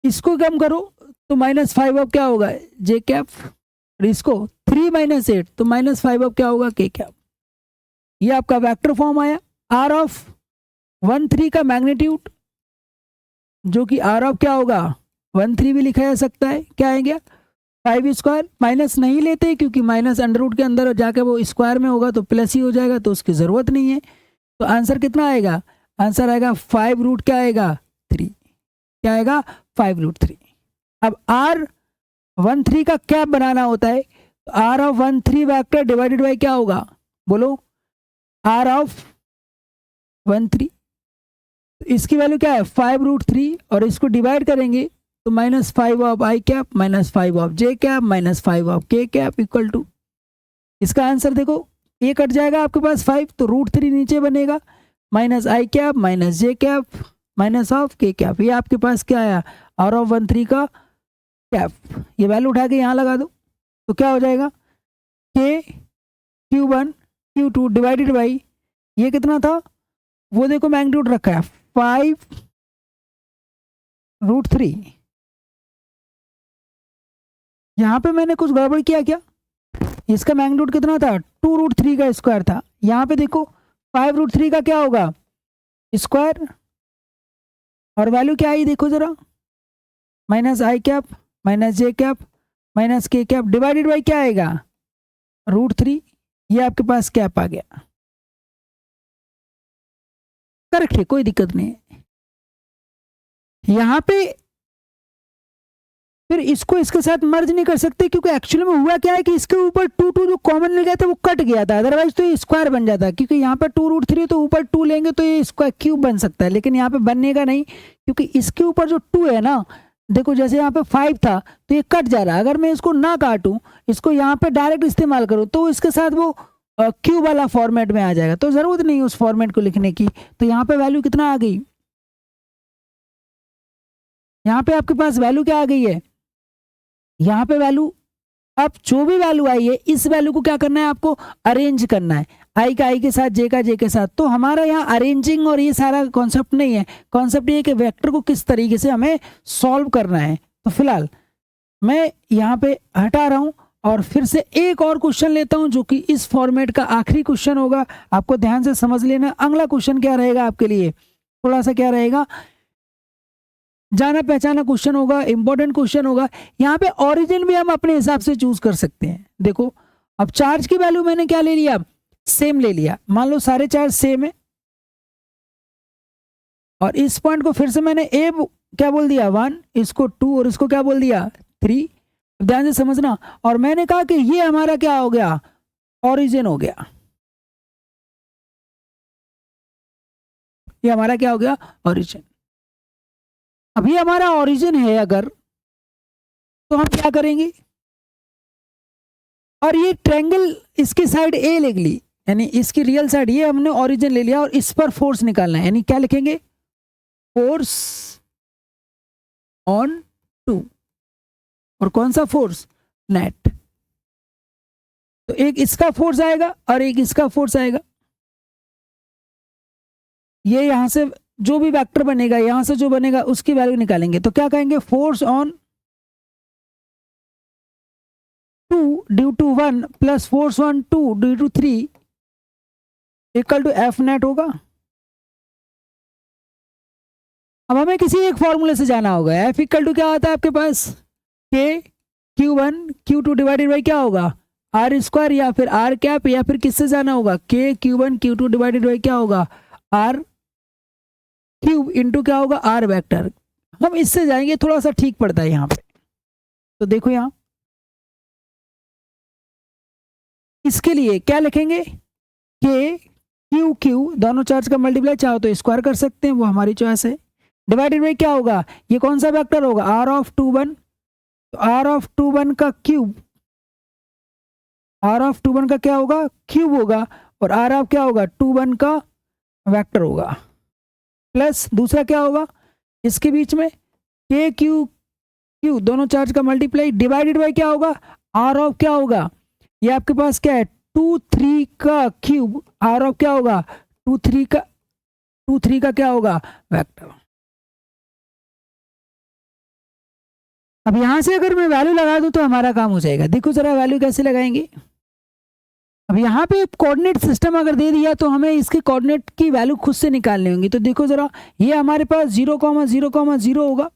Speaker 1: इसको कम करो तो -5 ऑफ क्या होगा जे कैप, और इसको 3 - 8 तो -5 ऑफ क्या होगा के कैप। ये आपका वेक्टर फॉर्म आया। R ऑफ 1 3 का मैग्नीट्यूड जो कि R ऑफ क्या होगा 1 3 भी लिखा जा सकता है, क्या आएगा 5 स्क्वायर, माइनस नहीं लेते क्योंकि माइनस अंडर रूट के अंदर जाके वो स्क्वायर में होगा तो प्लस ही हो जाएगा, तो उसकी ज़रूरत नहीं है। तो आंसर कितना आएगा, आंसर आएगा 5 क्या आएगा 3, क्या आएगा 5√3। अब R13 का कैप बनाना होता है, तो R of 1 3 vector divided by क्या होगा, बोलो R ऑफ 1 3, इसकी वैल्यू क्या है 5√3, और इसको डिवाइड करेंगे तो -5 of I cap -5 of J cap -5 of K cap equal to, इसका आंसर देखो ये कट जाएगा आपके पास 5, तो √3 नीचे बनेगा -i cap -j cap -of K cap. ये आपके पास क्या आया R ऑफ 1 3 का कैप, ये वैल्यू उठा के यहाँ लगा दो तो क्या हो जाएगा k q1 q2 divided by ये कितना था, वो देखो मैग्नीट्यूड रखा है 5√3। यहाँ पे मैंने कुछ गड़बड़ किया क्या, इसका मैग्नीट्यूड कितना था 2√3 का स्क्वायर था, यहाँ पे देखो 5√3 का क्या होगा स्क्वायर, और वैल्यू क्या आई देखो जरा -i cap -j cap -k cap divided by क्या आएगा √3, ये आपके पास कैप आ गया। करेक्ट है, कोई दिक्कत नहीं है। यहाँ पे फिर इसको इसके साथ मर्ज नहीं कर सकते क्योंकि एक्चुअली में हुआ क्या है कि इसके ऊपर 2 2 जो कॉमन मिल गया था वो कट गया था, अदरवाइज तो ये स्क्वायर बन जाता, क्योंकि यहाँ पर 2√3 तो ऊपर 2 लेंगे तो ये स्क्वायर क्यूब बन सकता है, लेकिन यहाँ पे बनने का नहीं क्योंकि इसके ऊपर जो 2 है ना, देखो जैसे यहाँ पे 5 था तो ये कट जा रहा है, अगर मैं इसको ना काटूं इसको यहाँ पे डायरेक्ट इस्तेमाल करूँ तो इसके साथ वो क्यूब वाला फॉर्मेट में आ जाएगा, तो जरूरत नहीं उस फॉर्मेट को लिखने की। तो यहाँ पे वैल्यू कितना आ गई, यहाँ पे आपके पास वैल्यू क्या आ गई है, यहाँ पे वैल्यू, अब जो भी वैल्यू आई है इस वैल्यू को क्या करना है आपको अरेंज करना है, आई का आई के साथ जे का जे के साथ। तो हमारा यहाँ अरेंजिंग और ये सारा कॉन्सेप्ट नहीं है, कॉन्सेप्ट ये है कि वेक्टर को किस तरीके से हमें सॉल्व करना है। तो फिलहाल मैं यहाँ पे हटा रहा हूँ और फिर से एक और क्वेश्चन लेता हूँ जो कि इस फॉर्मेट का आखिरी क्वेश्चन होगा, आपको ध्यान से समझ लेना। अगला क्वेश्चन क्या रहेगा आपके लिए, थोड़ा सा क्या रहेगा, जाना पहचाना क्वेश्चन होगा, इंपॉर्टेंट क्वेश्चन होगा। यहाँ पे ओरिजिन भी हम अपने हिसाब से चूज कर सकते हैं। देखो अब चार्ज की वैल्यू मैंने क्या ले लिया, सेम ले लिया। मान लो सारे चार्ज सेम है और इस पॉइंट को फिर से मैंने ए क्या बोल दिया 1, इसको 2 और इसको क्या बोल दिया 3। ध्यान से समझना। और मैंने कहा कि ये हमारा क्या हो गया, ओरिजिन हो गया। ये हमारा क्या हो गया, ओरिजिन। अब ये हमारा ओरिजिन है अगर, तो हम क्या करेंगे, और ये ट्रायंगल इसकी साइड ए लिख ली, यानी इसकी रियल साइड ये हमने ओरिजिन ले लिया और इस पर फोर्स निकालना है। यानी क्या लिखेंगे, फोर्स ऑन 2। और कौन सा फोर्स, नेट। तो एक इसका फोर्स आएगा और एक इसका फोर्स आएगा। ये यहां से जो भी वेक्टर बनेगा, यहां से जो बनेगा उसकी वैल्यू निकालेंगे। तो क्या कहेंगे, force on 2 due to 1 plus force on 2 due to 3 equal to F net होगा। अब हमें किसी एक फॉर्मूले से जाना होगा। एफ इक्वल टू क्या आता है आपके पास, के Q1 Q2 डिवाइडेड बाई क्या होगा, आर स्क्वायर, या फिर आर कैप, या फिर किससे जाना होगा, के Q1 Q2 डिवाइडेड बाई क्या होगा, आर क्यूब इंटू क्या होगा, आर वेक्टर। हम इससे जाएंगे, थोड़ा सा ठीक पड़ता है यहाँ पे। तो देखो यहाँ इसके लिए क्या लिखेंगे, के क्यू क्यू, दोनों चार्ज का मल्टीप्लाई चाहो तो स्क्वायर कर सकते हैं, वो हमारी चॉइस है। डिवाइडेड बाई क्या होगा, ये कौन सा वेक्टर होगा, आर ऑफ 2 1। तो आर ऑफ 2 1 का क्यूब, आर ऑफ 2 1 का क्या होगा, क्यूब होगा, और आर ऑफ क्या होगा 2 1 का वेक्टर होगा, प्लस दूसरा क्या होगा इसके बीच में के क्यू क्यू, दोनों चार्ज का मल्टीप्लाई, डिवाइडेड बाई क्या होगा, आर ऑफ क्या होगा, ये आपके पास क्या है 2 3 का क्यूब, आर ऑफ क्या होगा 2 3 का क्या होगा वेक्टर। अब यहां से अगर मैं वैल्यू लगा दूं तो हमारा काम हो जाएगा। देखो जरा वैल्यू कैसे लगाएंगे। अब यहाँ पे कोऑर्डिनेट सिस्टम अगर दे दिया तो हमें इसके कोऑर्डिनेट की वैल्यू खुद से निकालनी होगी। तो देखो जरा, ये हमारे पास 0, 0, 0 होगा।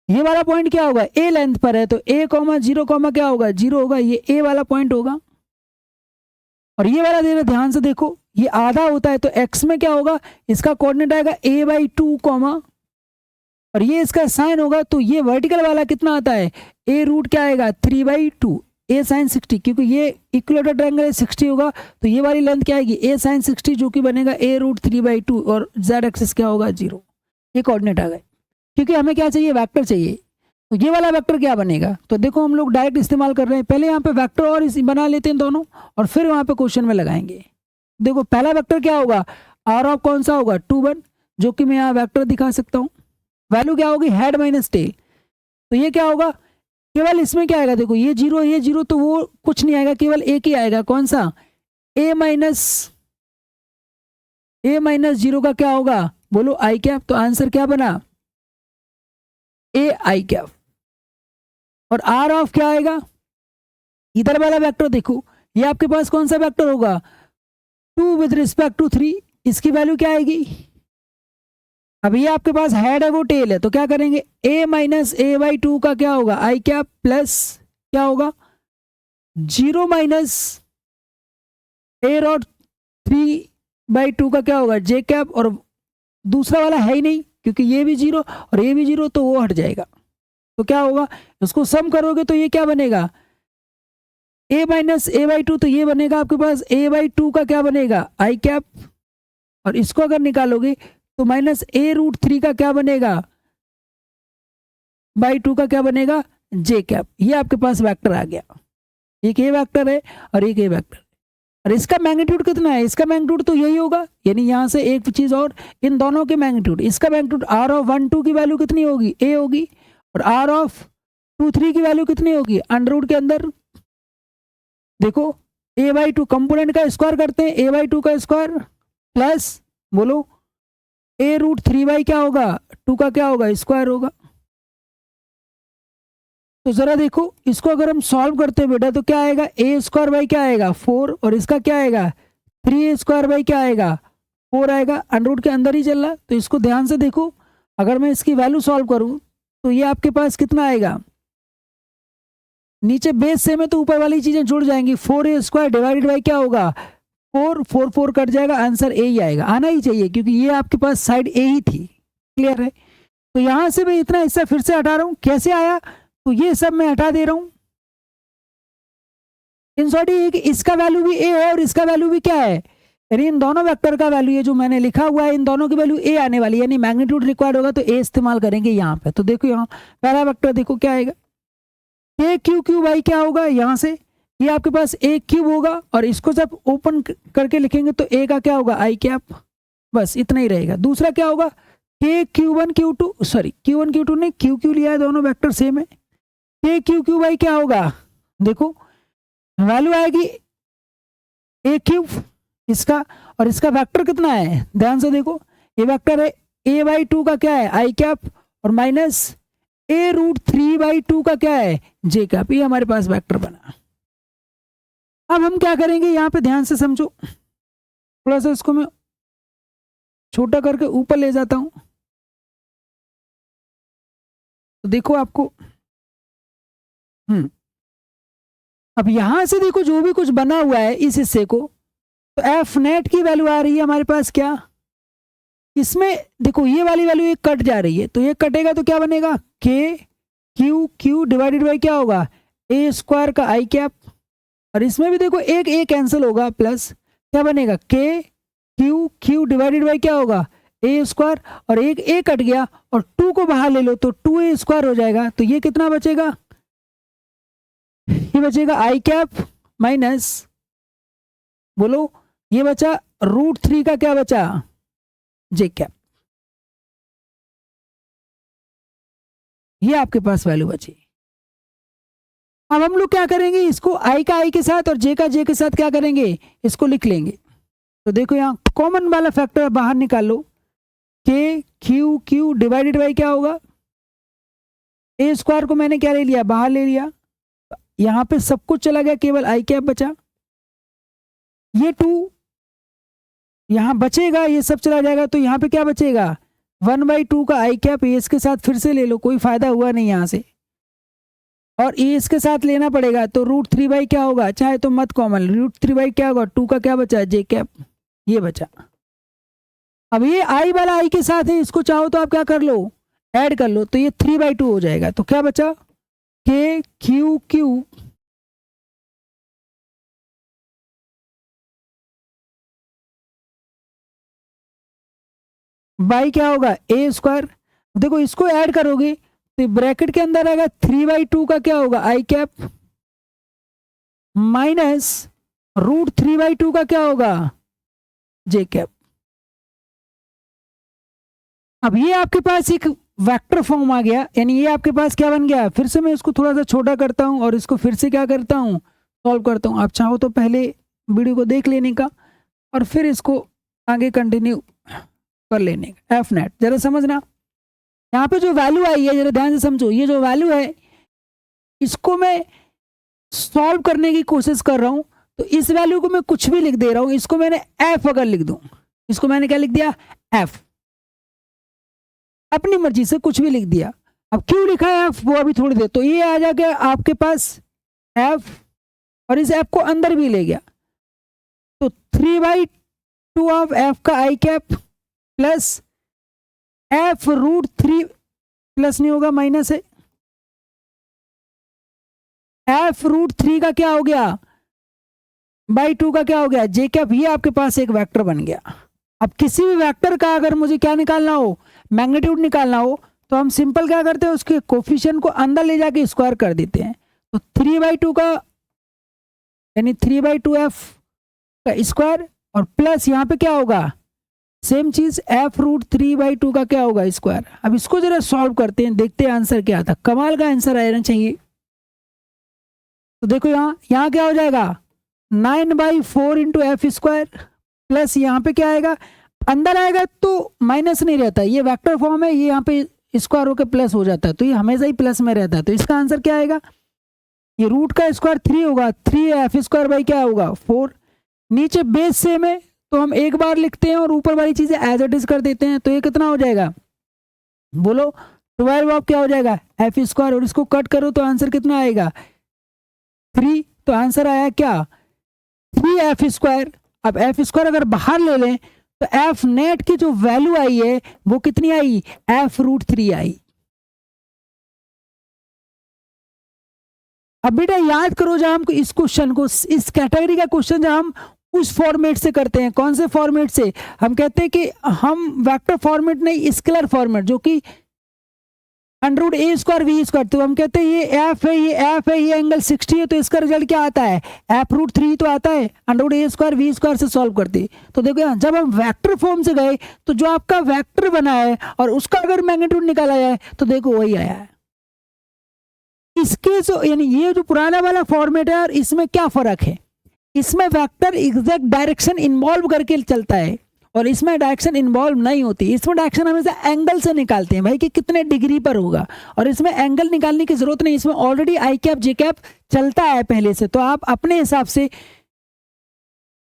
Speaker 1: ये वाला पॉइंट क्या होगा, ए लेंथ पर है, तो a, 0, क्या होगा 0 होगा, ये a वाला पॉइंट होगा। और ये वाला देना ध्यान से देखो, ये आधा होता है तो x में क्या होगा, इसका कोऑर्डिनेट आएगा a/2, और ये इसका साइन होगा, तो ये वर्टिकल वाला कितना आता है, a रूट क्या आएगा 3/2, a sin 60, क्योंकि ये इक्विलेटरल ट्रायंगल है 60 होगा, तो ये वाली लेंथ क्या आएगी a sin 60, जो कि बनेगा a रूट 3/2, और z एक्सिस क्या होगा 0। ये कोऑर्डिनेट आ गए। क्योंकि हमें क्या चाहिए, वेक्टर चाहिए। तो ये वाला वेक्टर क्या बनेगा, तो देखो हम लोग डायरेक्ट इस्तेमाल कर रहे हैं। पहले यहाँ पे वेक्टर और इसी बना लेते हैं दोनों, और फिर वहाँ पे क्वेश्चन में लगाएंगे। देखो पहला वेक्टर क्या होगा, आर ऑफ कौन सा होगा 2 1, जो कि मैं यहाँ वेक्टर दिखा सकता हूँ। वैल्यू क्या होगी, हेड माइनस टेल। तो ये क्या होगा, केवल इसमें क्या आएगा, देखो ये 0 तो वो कुछ नहीं आएगा, केवल एक ही आएगा, कौन सा, a माइनस 0 का क्या होगा, बोलो आई कैप। तो आंसर क्या बना, ए आई कैप। और आर ऑफ क्या आएगा, इधर वाला वेक्टर देखो, ये आपके पास कौन सा वेक्टर होगा 2 विद रिस्पेक्ट टू 3, इसकी वैल्यू क्या आएगी। अब ये आपके पास हेड है वो टेल है, तो क्या करेंगे a माइनस a/2 का क्या होगा आई कैप, प्लस क्या होगा 0 माइनस a रॉट 3/2 का क्या होगा j कैप। और दूसरा वाला है ही नहीं, क्योंकि ये भी 0 और ये भी 0, तो वो हट जाएगा। तो क्या होगा, उसको सम करोगे तो ये क्या बनेगा a माइनस a/2, तो ये बनेगा आपके पास a/2 का क्या बनेगा आई कैप। और इसको अगर निकालोगे तो माइनस a रूट 3 का क्या बनेगा /2 का क्या बनेगा j कैप। ये आपके पास वेक्टर आ गया। एक ये वेक्टर है और एक ये वेक्टर। और इसका मैग्नीट्यूड कितना है, इसका मैग्नीट्यूड तो यही होगा। यानी यहाँ से एक चीज और, इन दोनों के मैग्नीट्यूड, इसका मैग्नीट्यूड r ऑफ 1 2 की वैल्यू कितनी होगी a होगी, और r ऑफ 2 3 की वैल्यू कितनी होगी अंडर रूट के अंदर। देखो a/2 कंपोनेंट का स्क्वायर करते हैं, a/2 का स्क्वायर प्लस बोलो a रूट 3 क्या होगा 2 का क्या होगा स्क्वायर होगा। तो जरा देखो इसको अगर हम सॉल्व करते हैं बेटा, तो क्या आएगा a स्क्वायर बाई क्या आएगा 4, और इसका क्या आएगा 3a स्क्वायर बाई क्या आएगा 4 आएगा, अंडर रूट के अंदर ही चल रहा। तो इसको ध्यान से देखो, अगर मैं इसकी वैल्यू सॉल्व करूं तो ये आपके पास कितना आएगा, नीचे बेस सेम है तो ऊपर वाली चीजें जुड़ जाएंगी, 4a² डिवाइडेड बाई क्या होगा 4, 4 4 कट जाएगा, आंसर ए ही आएगा, आना ही चाहिए क्योंकि ये आपके पास साइड ए ही थी। क्लियर है। तो यहां से मैं इतना हिस्सा फिर से हटा रहा हूं, कैसे आया, तो ये सब मैं हटा दे रहा हूं। इन शॉर्ट ये कि इसका वैल्यू भी ए है और इसका वैल्यू भी क्या है, यानी इन दोनों वेक्टर का वैल्यू ये जो मैंने लिखा हुआ है इन दोनों की वैल्यू ए आने वाली है, यानी मैग्नीट्यूड रिक्वायर्ड होगा तो ए इस्तेमाल करेंगे यहाँ पे। तो देखो यहाँ पहला वेक्टर देखो क्या आएगा, ए क्यू क्यू बाई क्या होगा, यहाँ से ये आपके पास ए क्यूब होगा और इसको जब ओपन करके लिखेंगे तो ए का क्या होगा आई कैप, बस इतना ही रहेगा। दूसरा क्या होगा के Q1 Q2 sorry Q1 Q2 ने क्यू क्यू लिया है, दोनों वेक्टर सेम है। के क्यू क्यू बाई क्या होगा, देखो वैल्यू आएगी ए क्यूब इसका, और इसका वेक्टर कितना है ध्यान से देखो, ये वेक्टर है a/2 का क्या है आई कैप और माइनस a√3/2 का क्या है जे कैप, ये हमारे पास वेक्टर बना। अब हम क्या करेंगे यहाँ पे ध्यान से समझो, थोड़ा सा इसको मैं छोटा करके ऊपर ले जाता हूं तो देखो आपको अब यहां से देखो जो भी कुछ बना हुआ है इस हिस्से को, तो एफ नेट की वैल्यू आ रही है हमारे पास क्या, इसमें देखो ये वाली वैल्यू ये कट जा रही है, तो ये कटेगा तो क्या बनेगा के क्यू क्यू डिवाइडेड बाई क्या होगा a² का आई कैप, और इसमें भी देखो एक ए कैंसिल होगा प्लस क्या बनेगा के क्यू क्यू डिवाइडेड बाई क्या होगा a² और एक ए कट गया और 2 को बाहर ले लो तो 2a² हो जाएगा, तो ये कितना बचेगा, ये बचेगा आई कैप माइनस बोलो ये बचा √3 का क्या बचा जे कैप, ये आपके पास वैल्यू बची। अब हम लोग क्या करेंगे, इसको आई का आई के साथ और जे का जे के साथ क्या करेंगे, इसको लिख लेंगे। तो देखो यहाँ कॉमन वाला फैक्टर बाहर निकाल लो, के क्यू क्यू डिवाइडेड बाई क्या होगा a² को मैंने क्या ले लिया बाहर ले लिया, यहाँ पे सब कुछ चला गया केवल आई कैप बचा, ये 2 यहाँ बचेगा ये सब चला जाएगा, तो यहाँ पे क्या बचेगा 1/2 का आई कैप, ये इसके साथ फिर से ले लो कोई फायदा हुआ नहीं यहाँ से, और ये इसके साथ लेना पड़ेगा तो √3 बाई क्या होगा, चाहे तो मत कॉमन, √3 बाई क्या होगा 2 का क्या बचा जे कैप, ये बचा। अब ये आई वाला आई के साथ है, इसको चाहो तो आप क्या कर लो ऐड कर लो, तो ये 3/2 हो जाएगा, तो क्या बचा के क्यू क्यू बाई क्या होगा a², देखो इसको ऐड करोगे तो ब्रैकेट के अंदर आएगा 3/2 का क्या होगा आई कैप माइनस √3/2 का क्या होगा जे कैप। अब ये आपके पास एक वेक्टर फॉर्म आ गया, यानी ये आपके पास क्या बन गया, फिर से मैं इसको थोड़ा सा छोटा करता हूं और इसको फिर से क्या करता हूं सॉल्व करता हूं। आप चाहो तो पहले वीडियो को देख लेने का और फिर इसको आगे कंटिन्यू कर लेने का। एफ नेट जरा समझना, यहाँ पे जो वैल्यू आई है जरा ध्यान से समझो, ये जो वैल्यू है इसको मैं सॉल्व करने की कोशिश कर रहा हूं, तो इस वैल्यू को मैं कुछ भी लिख दे रहा हूं, इसको मैंने एफ अगर लिख दूं, इसको मैंने क्या लिख दिया एफ, अपनी मर्जी से कुछ भी लिख दिया। अब क्यों लिखा है एफ वो अभी थोड़ी देर, तो ये आ जाएगा आपके पास एफ और इस एफ को अंदर भी ले गया, तो 3/2 ऑफ एफ का आई कैप प्लस एफ √3 प्लस नहीं होगा माइनस है, एफ √3 का क्या हो गया बाई 2 का क्या हो गया जे कैप, ये आपके पास एक वेक्टर बन गया। अब किसी भी वेक्टर का अगर मुझे क्या निकालना हो मैग्नीट्यूड निकालना हो तो हम सिंपल क्या करते हैं उसके कोफिशिएंट को अंदर ले जाके स्क्वायर कर देते हैं, तो 3/2 का यानी 3/2 एफ का स्क्वायर और प्लस यहाँ पे क्या होगा सेम चीज एफ √3/2 का क्या होगा स्क्वायर। अब इसको जरा सॉल्व करते हैं, देखते हैं आंसर क्या आता, कमाल का आंसर आना चाहिए। तो देखो यहाँ क्या हो जाएगा 9/4 इंटू एफ स्क्वायर प्लस यहाँ पे क्या आएगा अंदर आएगा तो माइनस नहीं रहता, ये वेक्टर फॉर्म है, ये यहाँ पे स्क्वायर होकर प्लस हो जाता है, तो ये हमेशा ही प्लस में रहता है, तो इसका आंसर क्या आएगा, ये रूट का स्क्वायर 3 होगा, 3f² बाई क्या होगा 4, नीचे बेस सेम है तो हम एक बार लिखते हैं और ऊपर वाली चीजें एज इट इज कर देते हैं, तो ये कितना हो जाएगा बोलो 12 ऑफ क्या हो जाएगा एफ स्क्वायर, और इसको कट करो तो आंसर कितना आएगा 3। तो आंसर आया क्या 3 एफ स्क्वायर। अब एफ स्क्वायर अगर बाहर ले लें तो एफ नेट की जो वैल्यू आई है वो कितनी आई f√3 आई। अब बेटा याद करो जब हम इस क्वेश्चन को, इस कैटेगरी का क्वेश्चन जब हम उस फॉर्मेट से करते हैं, कौन से फॉर्मेट से, हम कहते हैं कि हम वेक्टर फॉर्मेट नहीं स्केलर फॉर्मेट, जो कि √a² v², तो हम कहते हैं ये एफ है, ये एफ है, ये एंगल 60 है, तो इसका रिजल्ट क्या आता है f√3 तो आता है, √a² v² से सॉल्व करते। तो देखो यहाँ जब हम वेक्टर फॉर्म से गए तो जो आपका वेक्टर बना है और उसका अगर मैग्नीट्यूड निकाला जाए तो देखो वही आया है। इसके जो यानी ये जो पुराना वाला फॉर्मेट है और इसमें क्या फर्क है, इसमें वेक्टर एग्जैक्ट डायरेक्शन इन्वॉल्व करके चलता है और इसमें डायरेक्शन इन्वॉल्व नहीं होती। इसमें डायरेक्शन हमेशा एंगल से निकालते हैं भाई कि कितने डिग्री पर होगा, और इसमें एंगल निकालने की जरूरत नहीं, इसमें already I cap J cap चलता है पहले से। तो आप अपने हिसाब से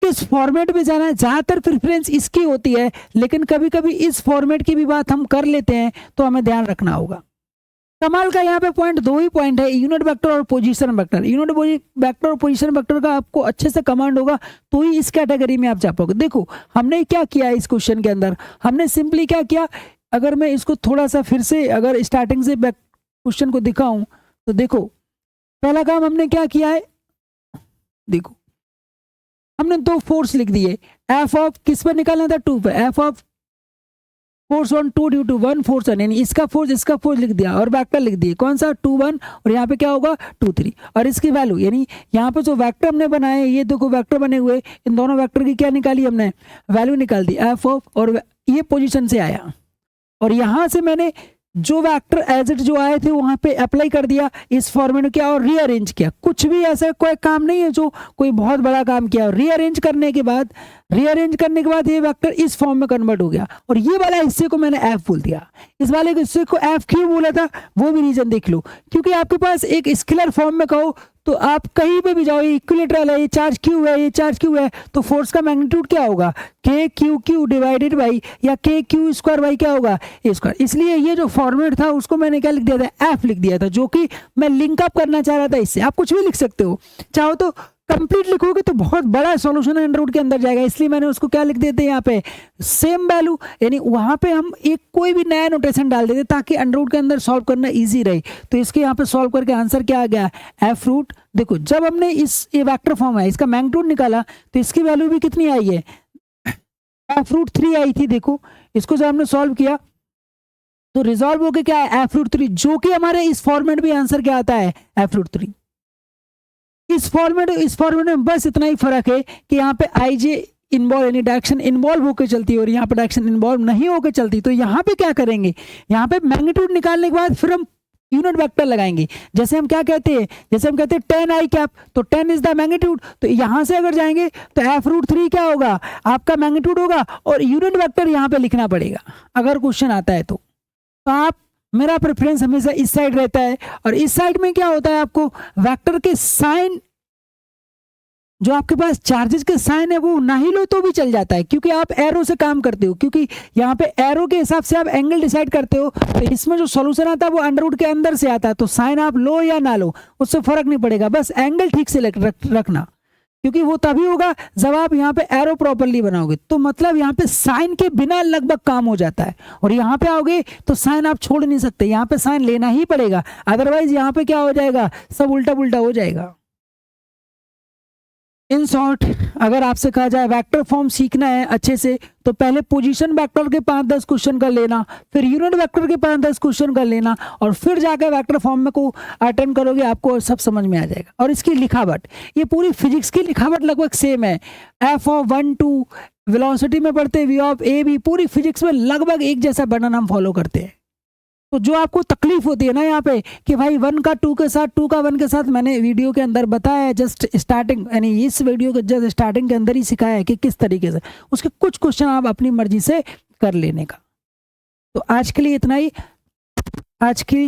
Speaker 1: किस फॉर्मेट में जाना है, ज्यादातर प्रेफरेंस इसकी होती है, लेकिन कभी कभी इस फॉर्मेट की भी बात हम कर लेते हैं तो हमें ध्यान रखना होगा। कमाल का यहाँ पे पॉइंट, दो ही पॉइंट है, यूनिट वेक्टर और पोजीशन वेक्टर। यूनिट वेक्टर और पोजीशन वेक्टर का आपको अच्छे से कमांड होगा तो ही इस कैटेगरी में आप जा पाओगे। देखो हमने क्या किया इस क्वेश्चन के अंदर, हमने सिंपली क्या किया, अगर मैं इसको थोड़ा सा फिर से अगर स्टार्टिंग से क्वेश्चन को दिखाऊं तो देखो पहला काम हमने क्या किया है, देखो हमने 2 फोर्स लिख दिए, एफ ऑफ किस पर निकालना था 2 पे, F of force 1 2 due to 1 force 1, यानी इसका फोर्स लिख दिया और वेक्टर लिख दिए कौन सा 2 1, और यहाँ पे क्या होगा 2 3, और इसकी वैल्यू यानी यहाँ पे जो वेक्टर हमने बनाए ये देखो वेक्टर बने हुए, इन दोनों वेक्टर की क्या निकाली हमने वैल्यू निकाल दी एफ ऑफ, और ये पोजीशन से आया, और यहाँ से मैंने जो वेक्टर एज इट जो आए थे वहां पे अप्लाई कर दिया इस फॉर्मेट में किया और रीअरेंज किया। कुछ भी ऐसा कोई काम नहीं है जो कोई बहुत बड़ा काम किया, रीअरेंज करने के बाद ये वेक्टर इस फॉर्म में कन्वर्ट हो गया, और ये वाला हिस्से को मैंने एफ बोल दिया। इस वाले हिस्से को एफ क्यों बोला था वो भी रीजन देख लो, क्योंकि आपके पास एक स्केलर फॉर्म में कहो तो आप कहीं पे भी जाओ, ये इक्विलेटरल है, ये चार्ज क्यू है, ये चार्ज क्यू है, तो फोर्स का मैग्नीट्यूड क्या होगा के क्यू क्यू डिवाइडेड बाई या के क्यू स्क्वायर बाई क्या होगा ए स्क्वायर। इसलिए ये जो फॉर्मेट था उसको मैंने क्या लिख दिया था एफ लिख दिया था, जो कि मैं लिंक अप करना चाह रहा था इससे। आप कुछ भी लिख सकते हो, चाहो तो कंप्लीट लिखोगे तो बहुत बड़ा सॉल्यूशन अंडर रूट के अंदर जाएगा, इसलिए मैंने उसको क्या लिख देते हैं यहाँ पे सेम वैल्यू, यानी वहां पे हम एक कोई भी नया नोटेशन डाल देते ताकि अंडर रूट के अंदर सॉल्व करना इजी रहे। तो इसके यहाँ पे सॉल्व करके आंसर क्या आ गया एफ रूट। देखो जब हमने ये वेक्टर फॉर्म है इसका मैग्नीट्यूड निकाला तो इसकी वैल्यू भी कितनी आई है f√3 आई थी। देखो इसको जब हमने सॉल्व किया तो रिजॉल्व होके क्या है f√3, जो कि हमारे इस फॉर्मेट में आंसर क्या आता है f√3। इस फॉर्मेट में बस इतना ही फर्क है कि यहाँ पे आई जे इन्वॉल्व यानी डायरेक्शन इन्वॉल्व होकर चलती है और यहाँ पे डायरेक्शन इन्वॉल्व नहीं होकर चलती। तो यहाँ पे क्या करेंगे, यहाँ पे मैग्नीट्यूड निकालने के बाद फिर हम यूनिट वेक्टर लगाएंगे। जैसे हम क्या कहते हैं, जैसे हम कहते हैं 10 आई कैप, तो 10 इज द मैग्नीट्यूड, तो यहाँ से अगर जाएंगे तो f√3 क्या होगा आपका मैग्नीट्यूड होगा और यूनिट वेक्टर यहाँ पे लिखना पड़ेगा अगर क्वेश्चन आता है तो आप मेरा प्रेफरेंस हमेशा इस साइड रहता है। और इस साइड में क्या होता है आपको वेक्टर के साइन, जो आपके पास चार्जेस के साइन है वो ना ही लो तो भी चल जाता है, क्योंकि आप एरो से काम करते हो, क्योंकि यहाँ पे एरो के हिसाब से आप एंगल डिसाइड करते हो। तो इसमें जो सॉल्यूशन आता है वो अंडर रूट के अंदर से आता है, तो साइन आप लो या ना लो उससे फर्क नहीं पड़ेगा, बस एंगल ठीक से रखना, क्योंकि वो तभी होगा जब आप यहाँ पे एरो प्रॉपर्ली बनाओगे। तो मतलब यहाँ पे साइन के बिना लगभग काम हो जाता है, और यहाँ पे आओगे तो साइन आप छोड़ नहीं सकते, यहाँ पे साइन लेना ही पड़ेगा, अदरवाइज यहाँ पे क्या हो जाएगा सब उल्टा पुल्टा हो जाएगा। इन शॉर्ट अगर आपसे कहा जाए वेक्टर फॉर्म सीखना है अच्छे से तो पहले पोजीशन वेक्टर के 5-10 क्वेश्चन कर लेना, फिर यूनिट वेक्टर के 5-10 क्वेश्चन कर लेना, और फिर जाकर वेक्टर फॉर्म में को अटेंड करोगे आपको सब समझ में आ जाएगा। और इसकी लिखावट, ये पूरी फिजिक्स की लिखावट लगभग सेम है, एफ ऑफ 1 2 वेलोसिटी में पढ़ते वी ऑफ ए भी, पूरी फिजिक्स में लगभग एक जैसा वर्णन हम फॉलो करते हैं। तो जो आपको तकलीफ होती है ना यहाँ पे कि भाई 1 का 2 के साथ 2 का 1 के साथ, मैंने वीडियो के अंदर बताया है जस्ट स्टार्टिंग, यानी इस वीडियो के जस्ट स्टार्टिंग के अंदर ही सिखाया है कि किस तरीके से उसके कुछ क्वेश्चन आप अपनी मर्जी से कर लेने का। तो आज के लिए इतना ही। आज की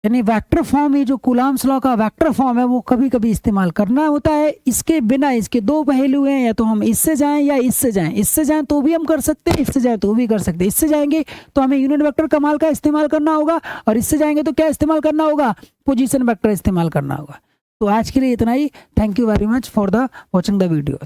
Speaker 1: यानी वेक्टर फॉर्म, ये जो कूलम्ब्स लॉ का वेक्टर फॉर्म है वो कभी कभी इस्तेमाल करना होता है। इसके बिना, इसके दो पहलू हैं, या तो हम इससे जाएं या इससे जाएं। इससे जाएं तो भी हम कर सकते हैं, इससे जाएं तो भी कर सकते हैं। इससे जाएंगे तो हमें यूनिट वेक्टर कमाल का इस्तेमाल करना होगा, और इससे जाएंगे तो क्या इस्तेमाल करना होगा, पोजीशन वेक्टर इस्तेमाल करना होगा। तो आज के लिए इतना ही। Thank you very much for the watching the video.